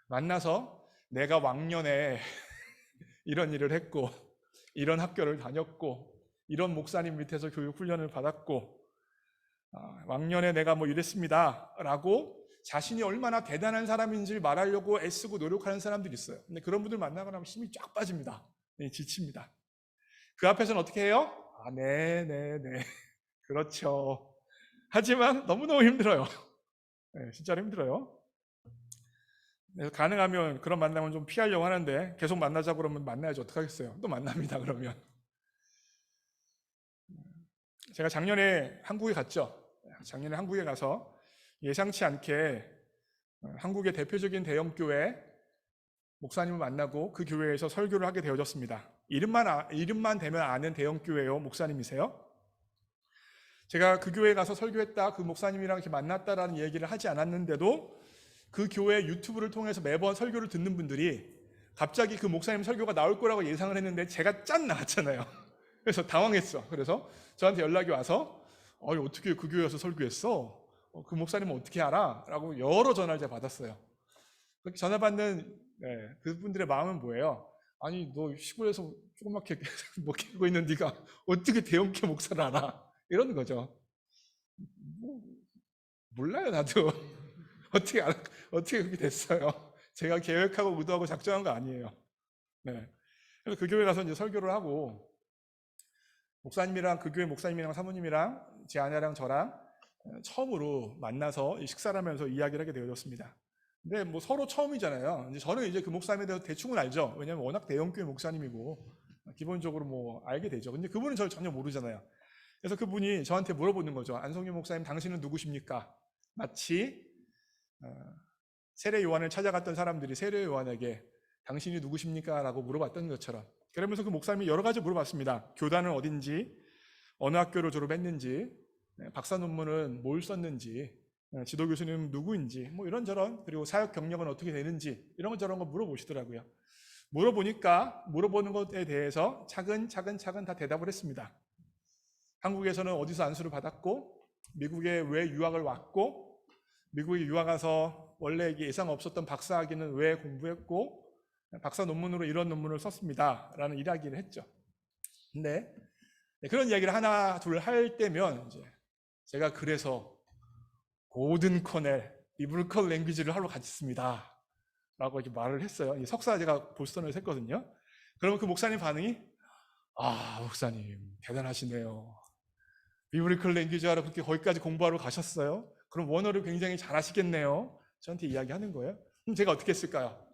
만나서 내가 왕년에 이런 일을 했고 이런 학교를 다녔고 이런 목사님 밑에서 교육 훈련을 받았고 왕년에 내가 뭐 이랬습니다 라고 자신이 얼마나 대단한 사람인지 말하려고 애쓰고 노력하는 사람들이 있어요. 근데 그런 분들 만나고 나면 힘이 쫙 빠집니다. 지칩니다. 그 앞에서는 어떻게 해요? 네 그렇죠. 하지만 너무너무 힘들어요. 진짜로 힘들어요. 그래서 가능하면 그런 만남은 좀 피하려고 하는데 계속 만나자고 그러면 만나야지 어떡하겠어요. 또 만납니다. 그러면 제가 작년에 한국에 갔죠. 작년에 한국에 가서 예상치 않게 한국의 대표적인 대형교회 목사님을 만나고 그 교회에서 설교를 하게 되어졌습니다. 이름만 대면 아는 대형교회요. 목사님이세요. 제가 그 교회에 가서 설교했다, 그 목사님이랑 이렇게 만났다라는 얘기를 하지 않았는데도 그 교회 유튜브를 통해서 매번 설교를 듣는 분들이 갑자기 그 목사님 설교가 나올 거라고 예상을 했는데 제가 짠 나왔잖아요. 그래서 당황했어. 그래서 저한테 연락이 와서 어떻게 그 교회에서 설교했어? 그 목사님은 어떻게 알아? 라고 여러 전화를 제가 받았어요. 그렇게 전화 받는 그분들의 마음은 뭐예요? 아니 너 시골에서 조그맣게 먹히고 있는 네가 어떻게 대형교 목사를 알아? 이러는 거죠. 몰라요 나도. 어떻게 그렇게 됐어요? 제가 계획하고 의도하고 작정한 거 아니에요. 그래서 그 교회 가서 이제 설교를 하고 목사님이랑 그 교회 목사님이랑 사모님이랑 제 아내랑 저랑 처음으로 만나서 식사를 하면서 이야기를 하게 되어졌습니다. 근데 뭐 서로 처음이잖아요. 저는 이제 그 목사님에 대해서 대충은 알죠. 왜냐하면 워낙 대형교회 목사님이고 기본적으로 뭐 알게 되죠. 근데 그분은 저를 전혀 모르잖아요. 그래서 그분이 저한테 물어보는 거죠. 안성규 목사님, 당신은 누구십니까? 마치 세례 요한을 찾아갔던 사람들이 세례 요한에게 당신이 누구십니까? 라고 물어봤던 것처럼. 그러면서 그 목사님이 여러 가지 물어봤습니다. 교단은 어딘지, 어느 학교를 졸업했는지, 박사 논문은 뭘 썼는지, 지도 교수님은 누구인지, 뭐 이런저런, 그리고 사역 경력은 어떻게 되는지 이런 것 저런 거 물어보시더라고요. 물어보니까 물어보는 것에 대해서 차근차근 다 대답을 했습니다. 한국에서는 어디서 안수를 받았고, 미국에 왜 유학을 왔고, 미국에 유학 가서 원래 예상 없었던 박사학위는 왜 공부했고, 박사 논문으로 이런 논문을 썼습니다 라는 이야기를 했죠. 근데 그런 이야기를 하나 둘 할 때면 이제 제가 그래서 고든 코넬 비블컬 랭귀지를 하러 갔습니다 라고 이렇게 말을 했어요. 석사 제가 보스턴에서 했거든요. 그러면 그 목사님 반응이 목사님 대단하시네요. 비블컬 랭귀지 하러 그렇게 거기까지 공부하러 가셨어요? 그럼 원어를 굉장히 잘하시겠네요. 저한테 이야기하는 거예요. 그럼 제가 어떻게 했을까요?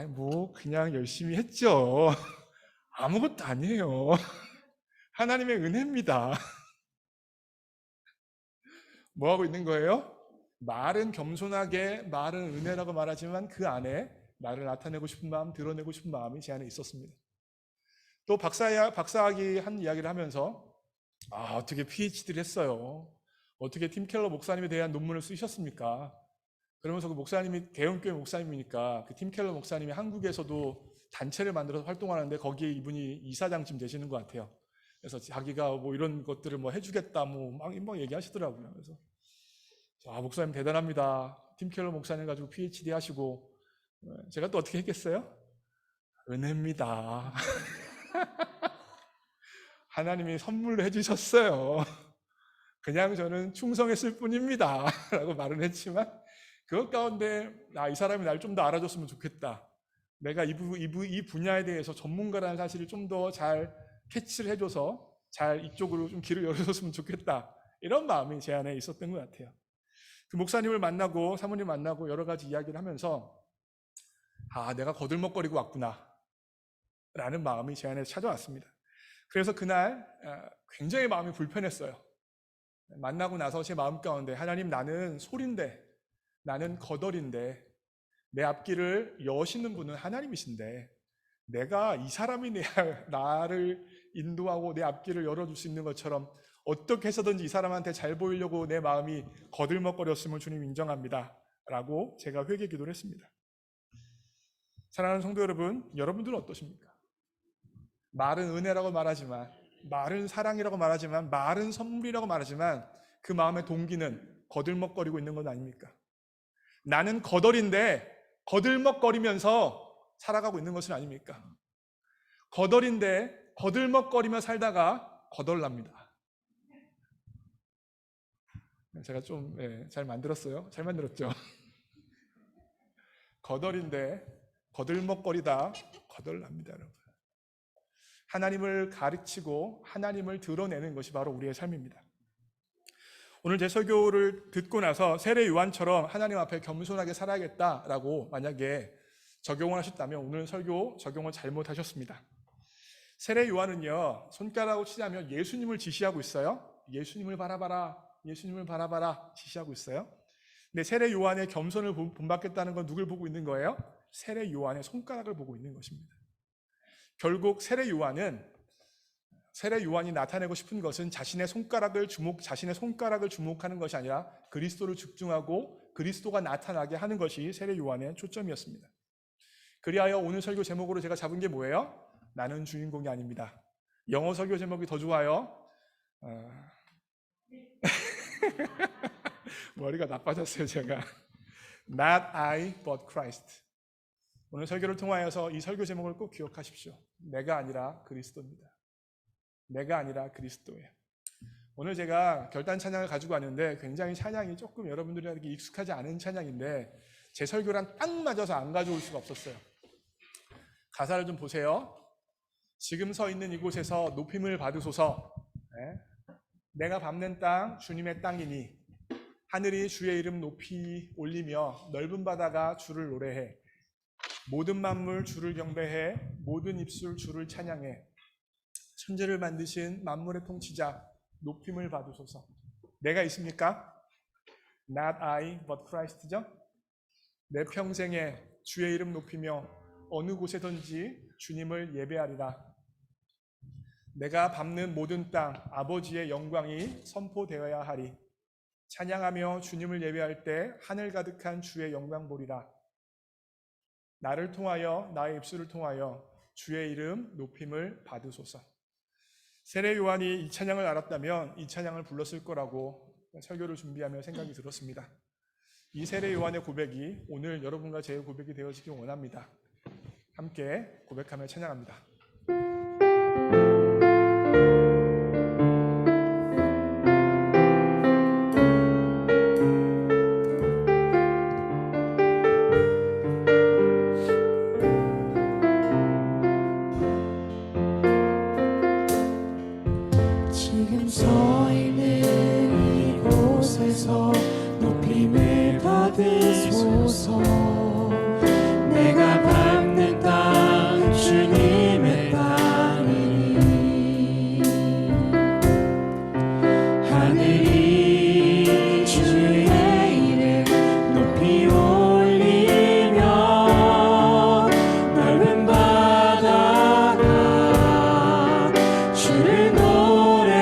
뭐 그냥 열심히 했죠. 아무것도 아니에요. 하나님의 은혜입니다. 뭐 하고 있는 거예요? 말은 겸손하게 말은 은혜라고 말하지만 그 안에 나를 나타내고 싶은 마음, 드러내고 싶은 마음이 제 안에 있었습니다. 또 박사학위 한 이야기를 하면서 어떻게 PhD를 했어요? 어떻게 팀 켈러 목사님에 대한 논문을 쓰셨습니까? 그러면서 그 목사님이 대형교회 목사님이니까 그 팀 켈러 목사님이 한국에서도 단체를 만들어서 활동하는데 거기에 이분이 이사장쯤 되시는 것 같아요. 그래서 자기가 뭐 이런 것들을 뭐 해주겠다 막 얘기하시더라고요. 그래서 목사님 대단합니다. 팀 켈러 목사님 가지고 PhD 하시고 제가 또 어떻게 했겠어요? 은혜입니다. 하나님이 선물로 해주셨어요. 그냥 저는 충성했을 뿐입니다 라고 말은 했지만 그것 가운데 이 사람이 날 좀 더 알아줬으면 좋겠다. 내가 이 분야에 대해서 전문가라는 사실을 좀 더 잘 캐치를 해줘서 잘 이쪽으로 좀 길을 열어줬으면 좋겠다. 이런 마음이 제 안에 있었던 것 같아요. 그 목사님을 만나고 사모님 만나고 여러 가지 이야기를 하면서 내가 거들먹거리고 왔구나 라는 마음이 제 안에 찾아왔습니다. 그래서 그날 굉장히 마음이 불편했어요. 만나고 나서 제 마음 가운데 하나님, 나는 소린데, 나는 거덜인데, 내 앞길을 여시는 분은 하나님이신데 내가 이 사람이 나를 인도하고 내 앞길을 열어줄 수 있는 것처럼 어떻게 해서든지 이 사람한테 잘 보이려고 내 마음이 거들먹거렸음을 주님 인정합니다 라고 제가 회개 기도를 했습니다. 사랑하는 성도 여러분, 여러분들은 어떠십니까? 말은 은혜라고 말하지만, 말은 사랑이라고 말하지만, 말은 선물이라고 말하지만 그 마음의 동기는 거들먹거리고 있는 건 아닙니까? 나는 거덜인데 거들먹거리면서 살아가고 있는 것은 아닙니까? 거덜인데 거들먹거리며 살다가 거덜납니다. 제가 좀 잘 만들었어요? 잘 만들었죠? 거덜인데 거들먹거리다 거덜납니다, 여러분. 하나님을 가르치고 하나님을 드러내는 것이 바로 우리의 삶입니다. 오늘 제 설교를 듣고 나서 세례 요한처럼 하나님 앞에 겸손하게 살아야겠다라고 만약에 적용을 하셨다면 오늘 설교 적용을 잘못하셨습니다. 세례 요한은요, 손가락으로 치자면 예수님을 지시하고 있어요. 예수님을 바라봐라, 예수님을 바라봐라 지시하고 있어요. 근데 세례 요한의 겸손을 본받겠다는 건 누굴 보고 있는 거예요? 세례 요한의 손가락을 보고 있는 것입니다. 결국 세례 요한이 나타내고 싶은 것은 자신의 손가락을 주목하는 것이 아니라 그리스도를 집중하고 그리스도가 나타나게 하는 것이 세례 요한의 초점이었습니다. 그리하여 오늘 설교 제목으로 제가 잡은 게 뭐예요? 나는 주인공이 아닙니다. 영어 설교 제목이 더 좋아요. 머리가 나빠졌어요, 제가. Not I, but Christ. 오늘 설교를 통하여서 이 설교 제목을 꼭 기억하십시오. 내가 아니라 그리스도입니다. 내가 아니라 그리스도예요. 오늘 제가 결단 찬양을 가지고 왔는데 굉장히 찬양이 조금 여러분들에게 익숙하지 않은 찬양인데 제 설교랑 딱 맞아서 안 가져올 수가 없었어요. 가사를 좀 보세요. 지금 서 있는 이곳에서 높임을 받으소서. 내가 밟는 땅 주님의 땅이니 하늘이 주의 이름 높이 올리며 넓은 바다가 주를 노래해. 모든 만물 주를 경배해. 모든 입술 주를 찬양해. 천지를 만드신 만물의 통치자 높임을 받으소서. 내가 있습니까? Not I, but Christ죠? 내 평생에 주의 이름 높이며 어느 곳에든지 주님을 예배하리라. 내가 밟는 모든 땅 아버지의 영광이 선포되어야 하리. 찬양하며 주님을 예배할 때 하늘 가득한 주의 영광 보리라. 나를 통하여 나의 입술을 통하여 주의 이름 높임을 받으소서. 세례 요한이 이 찬양을 알았다면 이 찬양을 불렀을 거라고 설교를 준비하며 생각이 들었습니다. 이 세례 요한의 고백이 오늘 여러분과 제 고백이 되어지길 원합니다. 함께 고백하며 찬양합니다. 지금 서 있는 이곳에서 높임을 받으소서. 내가 밟는 땅 주님의 땅이니 하늘이 주의 이름 높이 올리며 넓은 바다가 주를 노래해.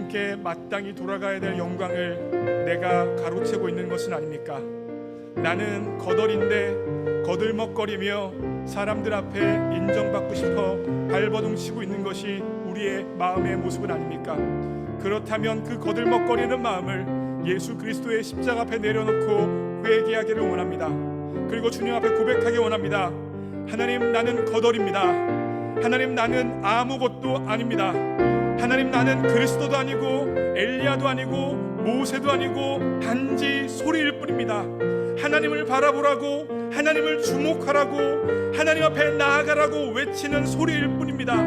하나님께 마땅히 돌아가야 될 영광을 내가 가로채고 있는 것은 아닙니까? 나는 거덜인데 거들먹거리며 사람들 앞에 인정받고 싶어 발버둥 치고 있는 것이 우리의 마음의 모습은 아닙니까? 그렇다면 그 거들먹거리는 마음을 예수 그리스도의 십자가 앞에 내려놓고 회개하기를 원합니다. 그리고 주님 앞에 고백하기 원합니다. 하나님, 나는 거덜입니다. 하나님, 나는 아무것도 아닙니다. 하나님, 나는 그리스도도 아니고 엘리야도 아니고 모세도 아니고 단지 소리일 뿐입니다. 하나님을 바라보라고, 하나님을 주목하라고, 하나님 앞에 나아가라고 외치는 소리일 뿐입니다.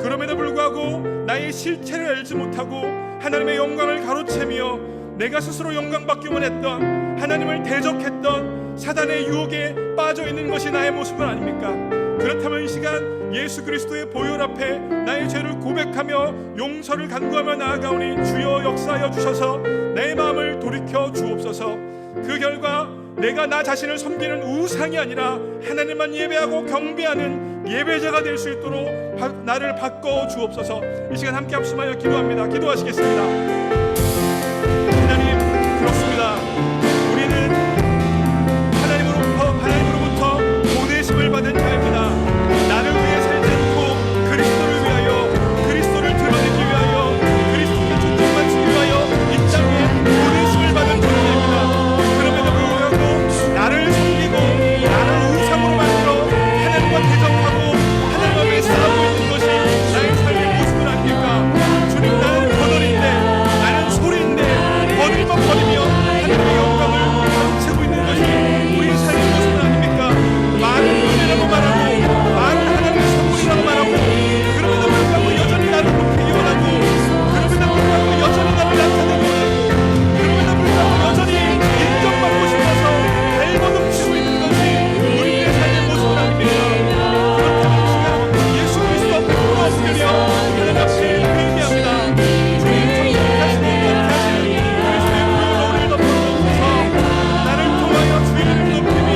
그럼에도 불구하고 나의 실체를 알지 못하고 하나님의 영광을 가로채며 내가 스스로 영광받기만 했던, 하나님을 대적했던 사단의 유혹에 빠져 있는 것이 나의 모습은 아닙니까? 그렇다면 이 시간 예수 그리스도의 보혈 앞에 나의 죄를 고백하며 용서를 간구하며 나아가오니 주여 역사하여 주셔서 내 마음을 돌이켜 주옵소서. 그 결과 내가 나 자신을 섬기는 우상이 아니라 하나님만 예배하고 경배하는 예배자가 될 수 있도록 나를 바꿔 주옵소서. 이 시간 함께 합심하여 기도합니다. 기도하시겠습니다. 하나님, 그렇습니다. 우리는 하나님으로부터 보내심을 받은 자입니다. 나를 위해 살지 않고 그리스도를 위하여, 그리스도를 드러내기 위하여, 그리스도께 초점맞추기 위하여 이 땅에 보내심을 받은 존재입니다. 그럼에도 불구하고 나를 섬기고 나를 우상으로 만들어 하나님과 대적하고 하나님 앞에 싸우고 있는 것이 나의 삶의 모습은 아닙니까? 주님, 나는 거덜인데, 나는 소리인데 거들먹거리며 하나님의 영광을 가로채고 있는 것이 우리의 삶의 모습은 아닙니까? 말은 은혜라고 말하고 말은 하나님의 선물이라고 말하고 그럼에도 불구하고 여전히 나를 높이기 원하고 그럼에도 불구하고 여전히 나를 나타내기 원하고 그럼에도 불구하고 여전히 인정받고 싶어서 발버둥 치고 있는 것이 우리의 삶의 모습은 아닙니까? 그렇다면 이 시간 예수 그리스도 앞에 돌아오시며 하나님 앞에 회개합니다. 주님, 정직하시고 거룩하신 그리스도의 보혈로 우리를 덮어주옵소서. 나를 통하여 주의 이름을 높이며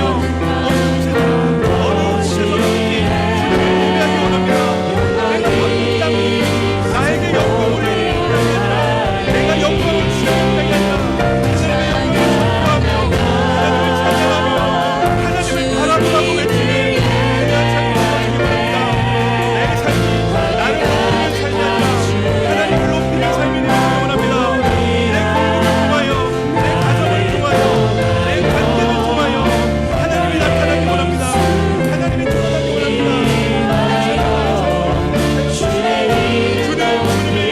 어느 곳에서든지 주님을 예배하기 원합니다. 내가 이 땅이 나에게 영광을 올리는 땅이 아니라 내가 영광을 취하는 땅이 아니라 하나님의 영광을 선포하며 하나님을 찬양하며 하나님을 바라보라고 외치는 그냥 삶이 되어지기 원합니다. 내 삶이 나를 높이는 삶이 아니라 하나님을 높이는 삶이 되어지기 원합니다. 내 공부를 통하여, 내 가정을 통하여, 내 관계를 통하여 하나님이 나타나기 원합니다. 하나님이 드러나기 원합니다. 주님의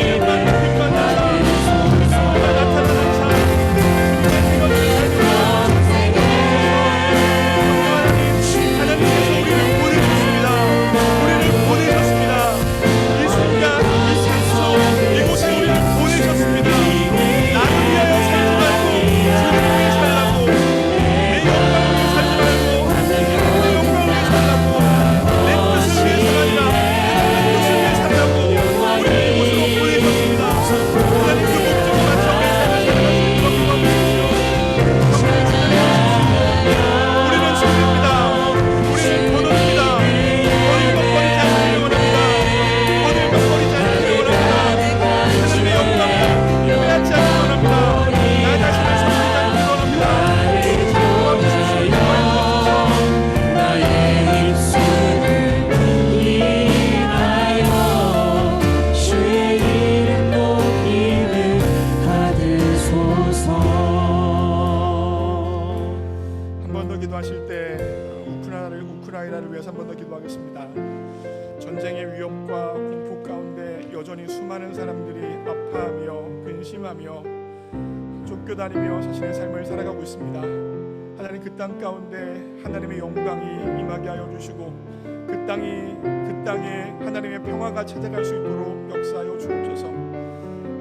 이름만 높임받는 자, 그리스도가 나타나는 자, 하나님께서 우리를 보내셨습니다. 우리를 보내셨습니다. 이 순간, 이 장소, 이곳에 우리를 보내셨습니다. 나를 위하여 살지 말고 주님을 위해 살라고, 내 영광을 위해 살지 말고 하나님의 영광을 위해 살라고, 내 뜻을 위해서가 아니라 하나님의 뜻을 위해 살라고 우리를 이곳으로 보내셨습니다. 하나님, 그 목적을 맞춰 내 삶을 살아갈 수 있도록 도와주십시오. 우리는 소리입니다. 우리는 거듭입니다. 거들먹거리지 않기를 원합니다. 거들먹거리지 않기를 원합니다. 하나님의 영광을 빼앗지 않기를 원합니다. 나 자신을 섬기지 않기를 원합니다. 도와주실 수 있는 도와주옵소서. 나의 입술을 인하여 주의 이름 높임을 받으소서. 한 번 더 기도하실 때 우크라이나를 위해서 한 번 더 기도하겠습니다. 전쟁의 위협과 공포 가운데 여전히 수많은 사람들이 아파하며 근심하며 쫓겨다니며 자신의 삶을 살아가고 있습니다. 하나님, 그 땅 가운데 하나님의 영광이 임하게 하여 주시고 그 땅에 하나님의 평화가 찾아갈 수 있도록 역사하여 주옵소서.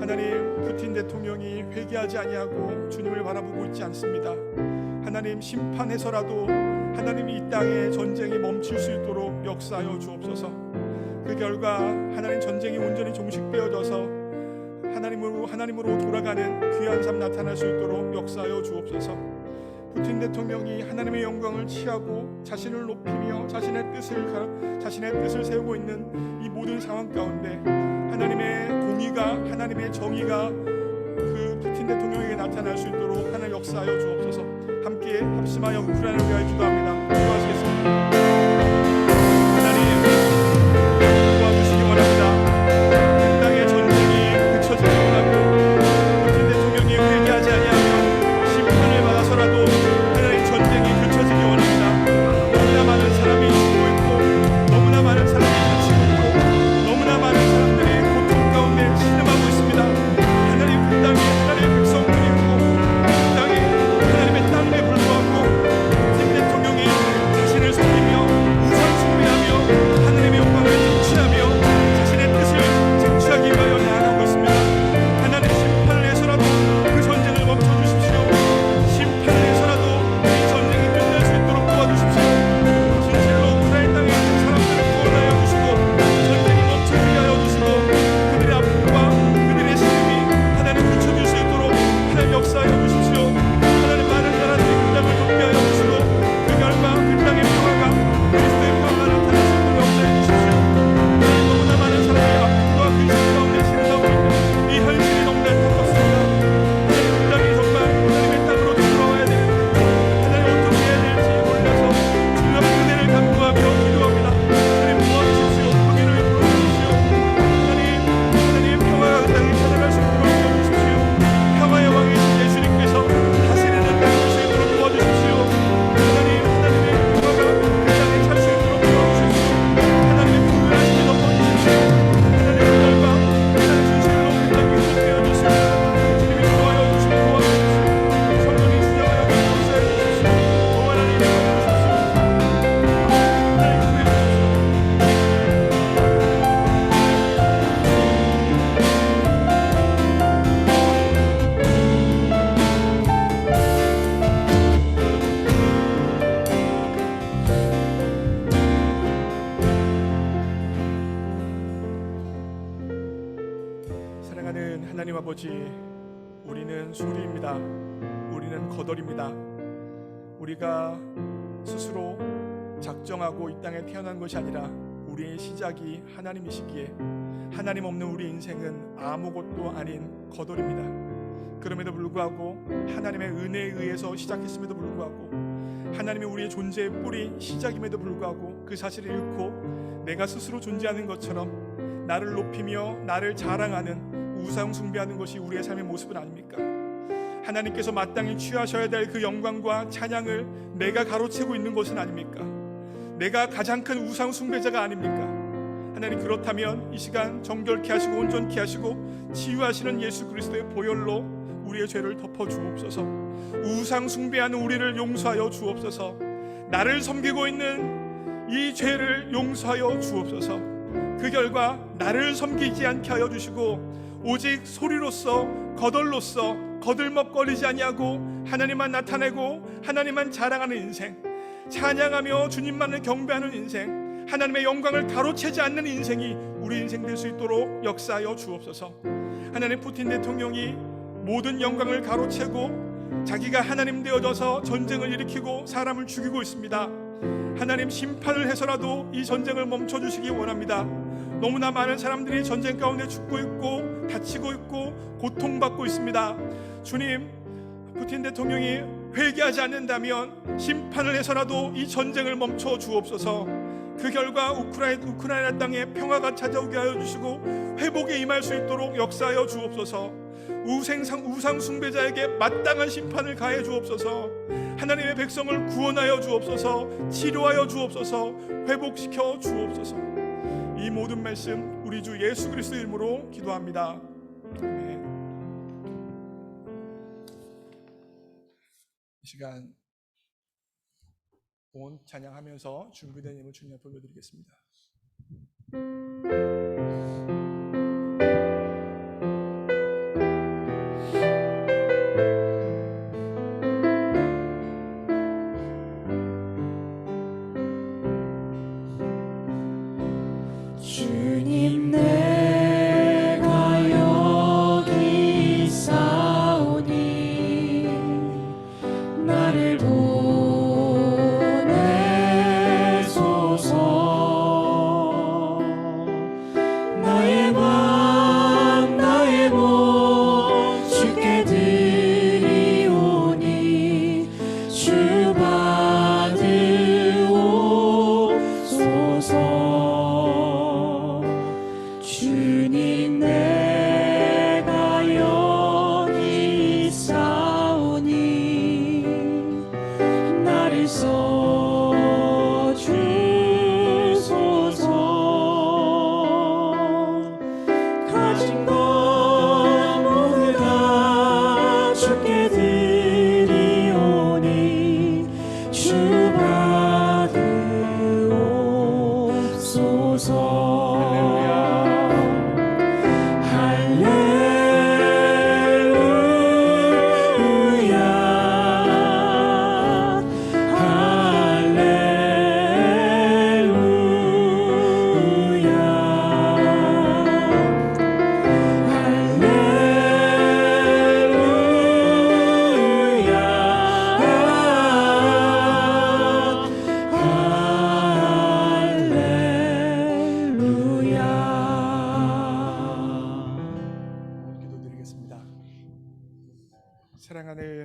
하나님, 푸틴 대통령이 회개하지 아니하고 주님을 바라보고 있지 않습니다. 하나님, 심판해서라도 하나님이 이 땅에 전쟁이 멈출 수 있도록 역사하여 주옵소서. 그 결과 하나님, 전쟁이 온전히 종식되어져서 하나님으로 돌아가는 귀한 삶 나타날 수 있도록 역사하여 주옵소서. 푸틴 대통령이 하나님의 영광을 취하고 자신을 높이며 자신의 뜻을 세우고 있는 이 모든 상황 가운데 하나님의 공의가, 하나님의 정의가 그 푸틴 대통령에게 나타날 수 있도록 하나님 역사하여 주옵소서. 함께 합심하여 우크라이나를 위하여 기도합니다. 기도하시겠습니다. 하나님 도와주시기 원합니다. 그 땅의 전쟁이 그쳐지기 원하고 푸틴 대통령이 회개하지 아니하면 심판을 받아서라도 하나님 전쟁이 그쳐지기 원합니다. 너무나 많은 사람이 죽고 있고 너무나 많은 사람이 다치고 있고 너무나 많은 사람들이 고통 가운데 신음하고 있습니다. 하나님 그 땅에 하나님의 백성들이 있고 그 땅에 하나님의 땅에 불구하고 푸틴 대통령이 자신을 섬기며 우상 숭배하며 하나님의 영광을 쟁취하며 자신의 뜻을 쟁취하기 위하여 나아가고 있습니다. 하나님 심판을 해서라도 그 전쟁을 멈춰주십시오. 심판을 해서라도 이 전쟁이 끝날 수 있도록 도와주십시오. 진실로 우크라이나 땅에 있는 사람들을 구원하여 주시고 전쟁을 멈춰주게 하여 주시고 그들의 아픔과 그들의 시름이 하나님 그쳐줄 수 있도록 하나님 역사하여 주십시오. 하나님 많은 나라들이 그 땅을 돕게 하여 주시고 그 결과 그 땅의 평화가 그리스도의 평화가 나타날 수 있도록 역사해 주십시오. 하나님 너무나 많은 사람들이 아픔과 근심 가운데 신음하고 있는 이 현실이 너무나 안타깝습니다. 하나님 그 땅이 정말 하나님의 땅으로 돌아와야 됩니다. 하나님 어떻게 해야 될지 몰라서 주여 그대를 간구하며 기도합니다. 하나님 도와주십시오. 거기를 풀어주십시오. 하나님 평화가 그 땅에 찾아갈 수 있도록 도와주십시오. 평화의 왕이신 예수님께서 다스리는 땅이 될 수 있도록 도와주십시오. 하나님의 평화가 그 땅에 찰 수 있도록 도와주십시오. 하나님의 분별하심이 덮어주십시오. 하나님의 결과 하나님 진실로 그 땅이 회복되어 주시고 주님이 좋아하여 주시고 도와주십시오. 성령이 시작하여 역사해 주십시오. 오 하나님 도와주십시오. 하나님 구해 주십시오. 사랑하는 하나님 아버지, 우리는 소리입니다. 우리는 거덜입니다. 우리가 스스로 작정하고 이 땅에 태어난 것이 아니라 우리의 시작이 하나님이시기에 하나님 없는 우리 인생은 아무것도 아닌 거덜입니다. 그럼에도 불구하고 하나님의 은혜에 의해서 시작했음에도 불구하고 하나님이 우리의 존재의 뿌리 시작임에도 불구하고 그 사실을 잃고 내가 스스로 존재하는 것처럼 나를 높이며 나를 자랑하는 우상 숭배하는 것이 우리의 삶의 모습은 아닙니까? 하나님께서 마땅히 취하셔야 될 그 영광과 찬양을 내가 가로채고 있는 것은 아닙니까? 내가 가장 큰 우상 숭배자가 아닙니까? 하나님 그렇다면 이 시간 정결케 하시고 온전케 하시고 치유하시는 예수 그리스도의 보혈로 우리의 죄를 덮어 주옵소서. 우상 숭배하는 우리를 용서하여 주옵소서. 나를 섬기고 있는 이 죄를 용서하여 주옵소서. 그 결과 나를 섬기지 않게 하여 주시고 오직 소리로서 거덜로서 거들먹거리지 아니하고 하나님만 나타내고 하나님만 자랑하는 인생, 찬양하며 주님만을 경배하는 인생, 하나님의 영광을 가로채지 않는 인생이 우리 인생 될 수 있도록 역사하여 주옵소서. 하나님 푸틴 대통령이 모든 영광을 가로채고 자기가 하나님 되어져서 전쟁을 일으키고 사람을 죽이고 있습니다. 하나님 심판을 해서라도 이 전쟁을 멈춰주시기 원합니다. 너무나 많은 사람들이 전쟁 가운데 죽고 있고 다치고 있고 고통받고 있습니다. 주님, 푸틴 대통령이 회개하지 않는다면 심판을 해서라도 이 전쟁을 멈춰 주옵소서. 그 결과 우크라이나 땅에 평화가 찾아오게 하여 주시고 회복에 임할 수 있도록 역사하여 주옵소서. 우상 숭배자에게 마땅한 심판을 가해 주옵소서. 하나님의 백성을 구원하여 주옵소서. 치료하여 주옵소서. 회복시켜 주옵소서. 이 모든 말씀 우리 주 예수 그리스도 이름으로 기도합니다. 아멘. 이 시간 온 찬양하면서 준비된 예물 주님 앞에 올려드리겠습니다. 주님 내가 여기 있사오니 나를 보내소서. 나의 맘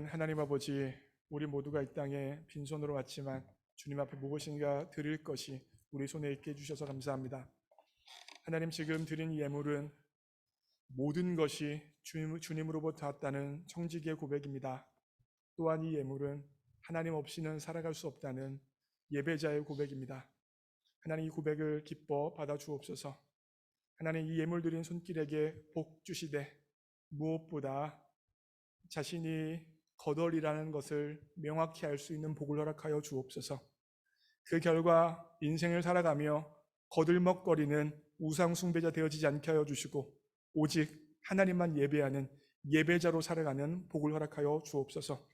살아계신 하나님 아버지, 우리 모두가 이 땅에 빈손으로 왔지만 주님 앞에 무엇인가 드릴 것이 우리 손에 있게 해주셔서 감사합니다. 하나님, 지금 드린 예물은 모든 것이 주님으로부터 왔다는 청지기의 고백입니다. 또한 이 예물은 하나님 없이는 살아갈 수 없다는 예배자의 고백입니다. 하나님, 이 고백을 기뻐 받아 주옵소서. 하나님, 이 예물 드린 손길에게 복 주시되 무엇보다 자신이 거덜이라는 것을 명확히 알 수 있는 복을 허락하여 주옵소서. 그 결과 인생을 살아가며 거들먹거리는 우상 숭배자 되어지지 않게 하여 주시고 오직 하나님만 예배하는 예배자로 살아가는 복을 허락하여 주옵소서.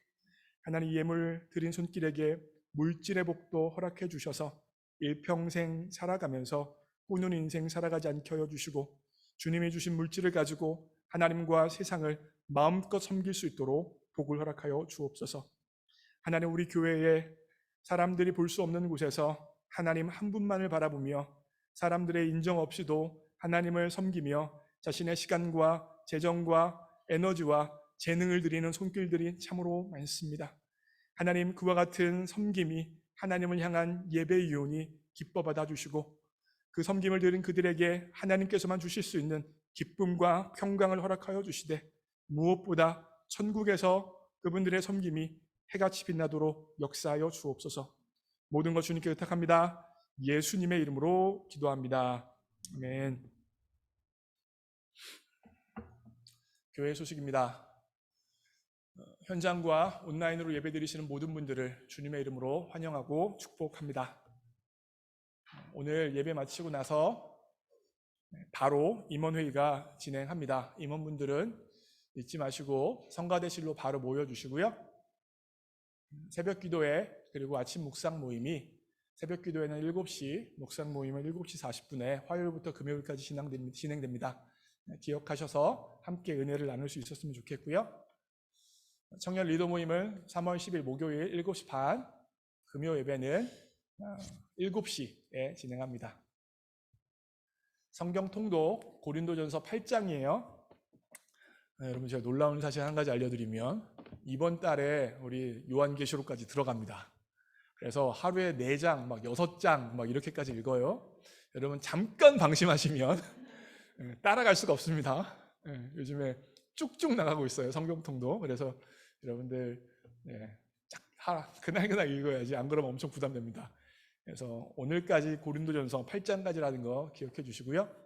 하나님, 예물 드린 손길에게 물질의 복도 허락해 주셔서 일평생 살아가면서 꾸는 인생 살아가지 않게 하여 주시고 주님이 주신 물질을 가지고 하나님과 세상을 마음껏 섬길 수 있도록 복을 허락하여 주옵소서. 하나님, 우리 교회에 사람들이 볼 수 없는 곳에서 하나님 한 분만을 바라보며 사람들의 인정 없이도 하나님을 섬기며 자신의 시간과 재정과 에너지와 재능을 드리는 손길들이 참으로 많습니다. 하나님, 그와 같은 섬김이 하나님을 향한 예배의 유언이 기뻐 받아주시고 그 섬김을 드린 그들에게 하나님께서만 주실 수 있는 기쁨과 평강을 허락하여 주시되 무엇보다 천국에서 그분들의 섬김이 해같이 빛나도록 역사하여 주옵소서. 모든 것 주님께 의탁합니다. 예수님의 이름으로 기도합니다. 아멘. 교회 소식입니다. 현장과 온라인으로 예배드리시는 모든 분들을 주님의 이름으로 환영하고 축복합니다. 오늘 예배 마치고 나서 바로 임원회의가 진행합니다. 임원분들은 잊지 마시고 성가대실로 바로 모여주시고요. 새벽 기도회 그리고 아침 묵상 모임이 새벽 기도회는 7시, 묵상 모임은 7시 40분에 화요일부터 금요일까지 진행됩니다. 기억하셔서 함께 은혜를 나눌 수 있었으면 좋겠고요. 청년 리더 모임은 3월 10일 목요일 7시 반, 금요 예배는 7시에 진행합니다. 성경 통독 고린도전서 8장이에요. 여러분, 제가 놀라운 사실 한 가지 알려드리면 이번 달에 우리 요한계시록까지 들어갑니다. 그래서 하루에 4장, 막 6장 막 이렇게까지 읽어요. 여러분, 잠깐 방심하시면 따라갈 수가 없습니다. 요즘에 쭉쭉 나가고 있어요, 성경 통독. 그래서 여러분들 그날 읽어야지, 안 그러면 엄청 부담됩니다. 그래서 오늘까지 고린도전서 8장까지라는 거 기억해 주시고요.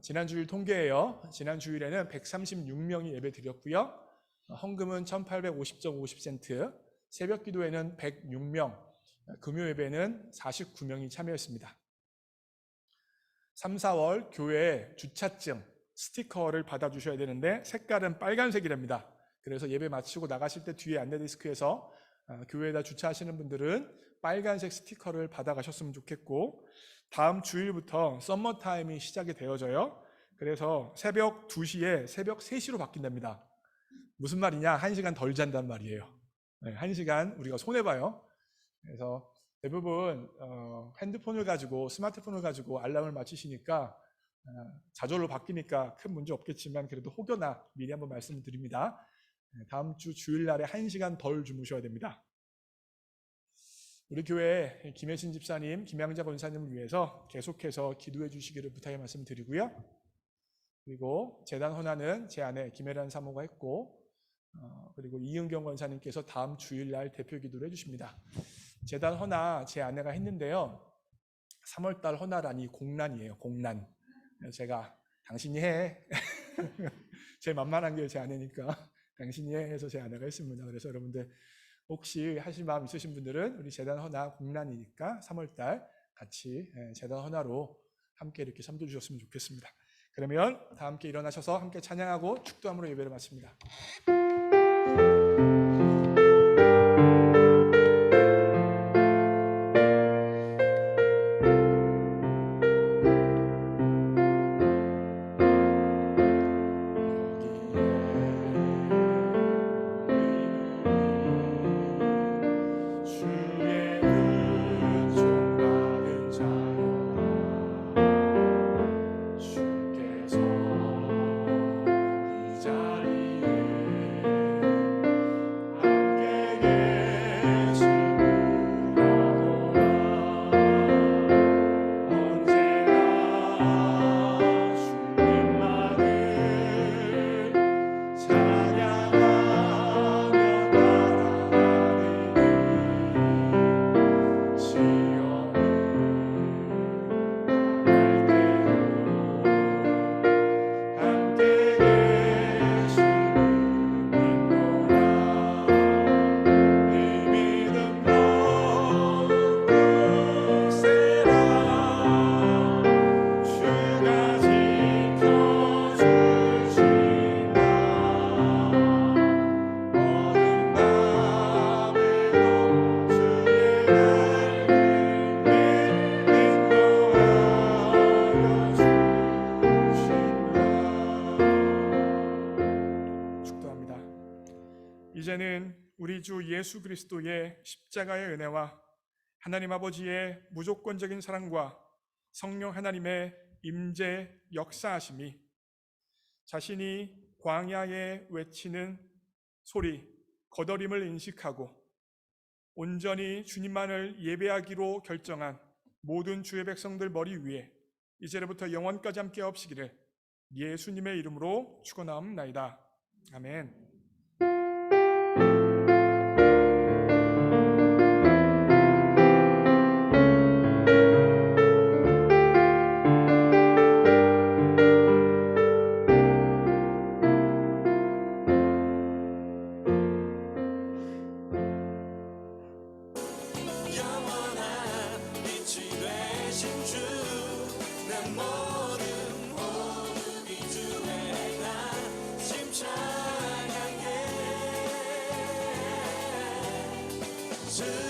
지난 주일 통계예요. 지난 주일에는 136명이 예배 드렸고요. 헌금은 1850.50센트, 새벽 기도에는 106명, 금요 예배는 49명이 참여했습니다. 3, 4월 교회 주차증 스티커를 받아주셔야 되는데 색깔은 빨간색이랍니다. 그래서 예배 마치고 나가실 때 뒤에 안내데스크에서 교회에다 주차하시는 분들은 빨간색 스티커를 받아가셨으면 좋겠고, 다음 주일부터 썸머타임이 시작이 되어져요. 그래서 새벽 2시에 새벽 3시로 바뀐답니다. 무슨 말이냐? 1시간 덜 잔단 말이에요. 1시간 우리가 손해봐요. 그래서 대부분 핸드폰을 가지고, 스마트폰을 가지고 알람을 맞추시니까 자절로 바뀌니까 큰 문제 없겠지만 그래도 혹여나 미리 한번 말씀을 드립니다. 다음 주 주일날에 1시간 덜 주무셔야 됩니다. 우리 교회 김혜신 집사님, 김양자 권사님을 위해서 계속해서 기도해 주시기를 부탁의 말씀 드리고요. 그리고 재단 헌화는 제 아내 김혜란 사모가 했고, 그리고 이은경 권사님께서 다음 주일날 대표 기도를 해주십니다. 재단 헌화 제 아내가 했는데요. 3월달 헌화란이 공란이에요. 공란. 제가 당신이 해. 제 만만한 게 제 아내니까 당신이 해 해서 제 아내가 했습니다. 그래서 여러분들 혹시 하실 마음 있으신 분들은 우리 재단 헌화 공란이니까 3월달 같이 재단 헌화로 함께 이렇게 섬겨 주셨으면 좋겠습니다. 그러면 다 함께 일어나셔서 함께 찬양하고 축도함으로 예배를 마칩니다. 주께서 이 자리에 우리 주 예수 그리스도의 십자가의 은혜와 하나님 아버지의 무조건적인 사랑과 성령 하나님의 임재 역사하심이 자신이 광야에 외치는 소리, 거더림을 인식하고 온전히 주님만을 예배하기로 결정한 모든 주의 백성들 머리 위에 이제로부터 영원까지 함께 하옵시기를 예수님의 이름으로 축원하옵나이다. 아멘. 주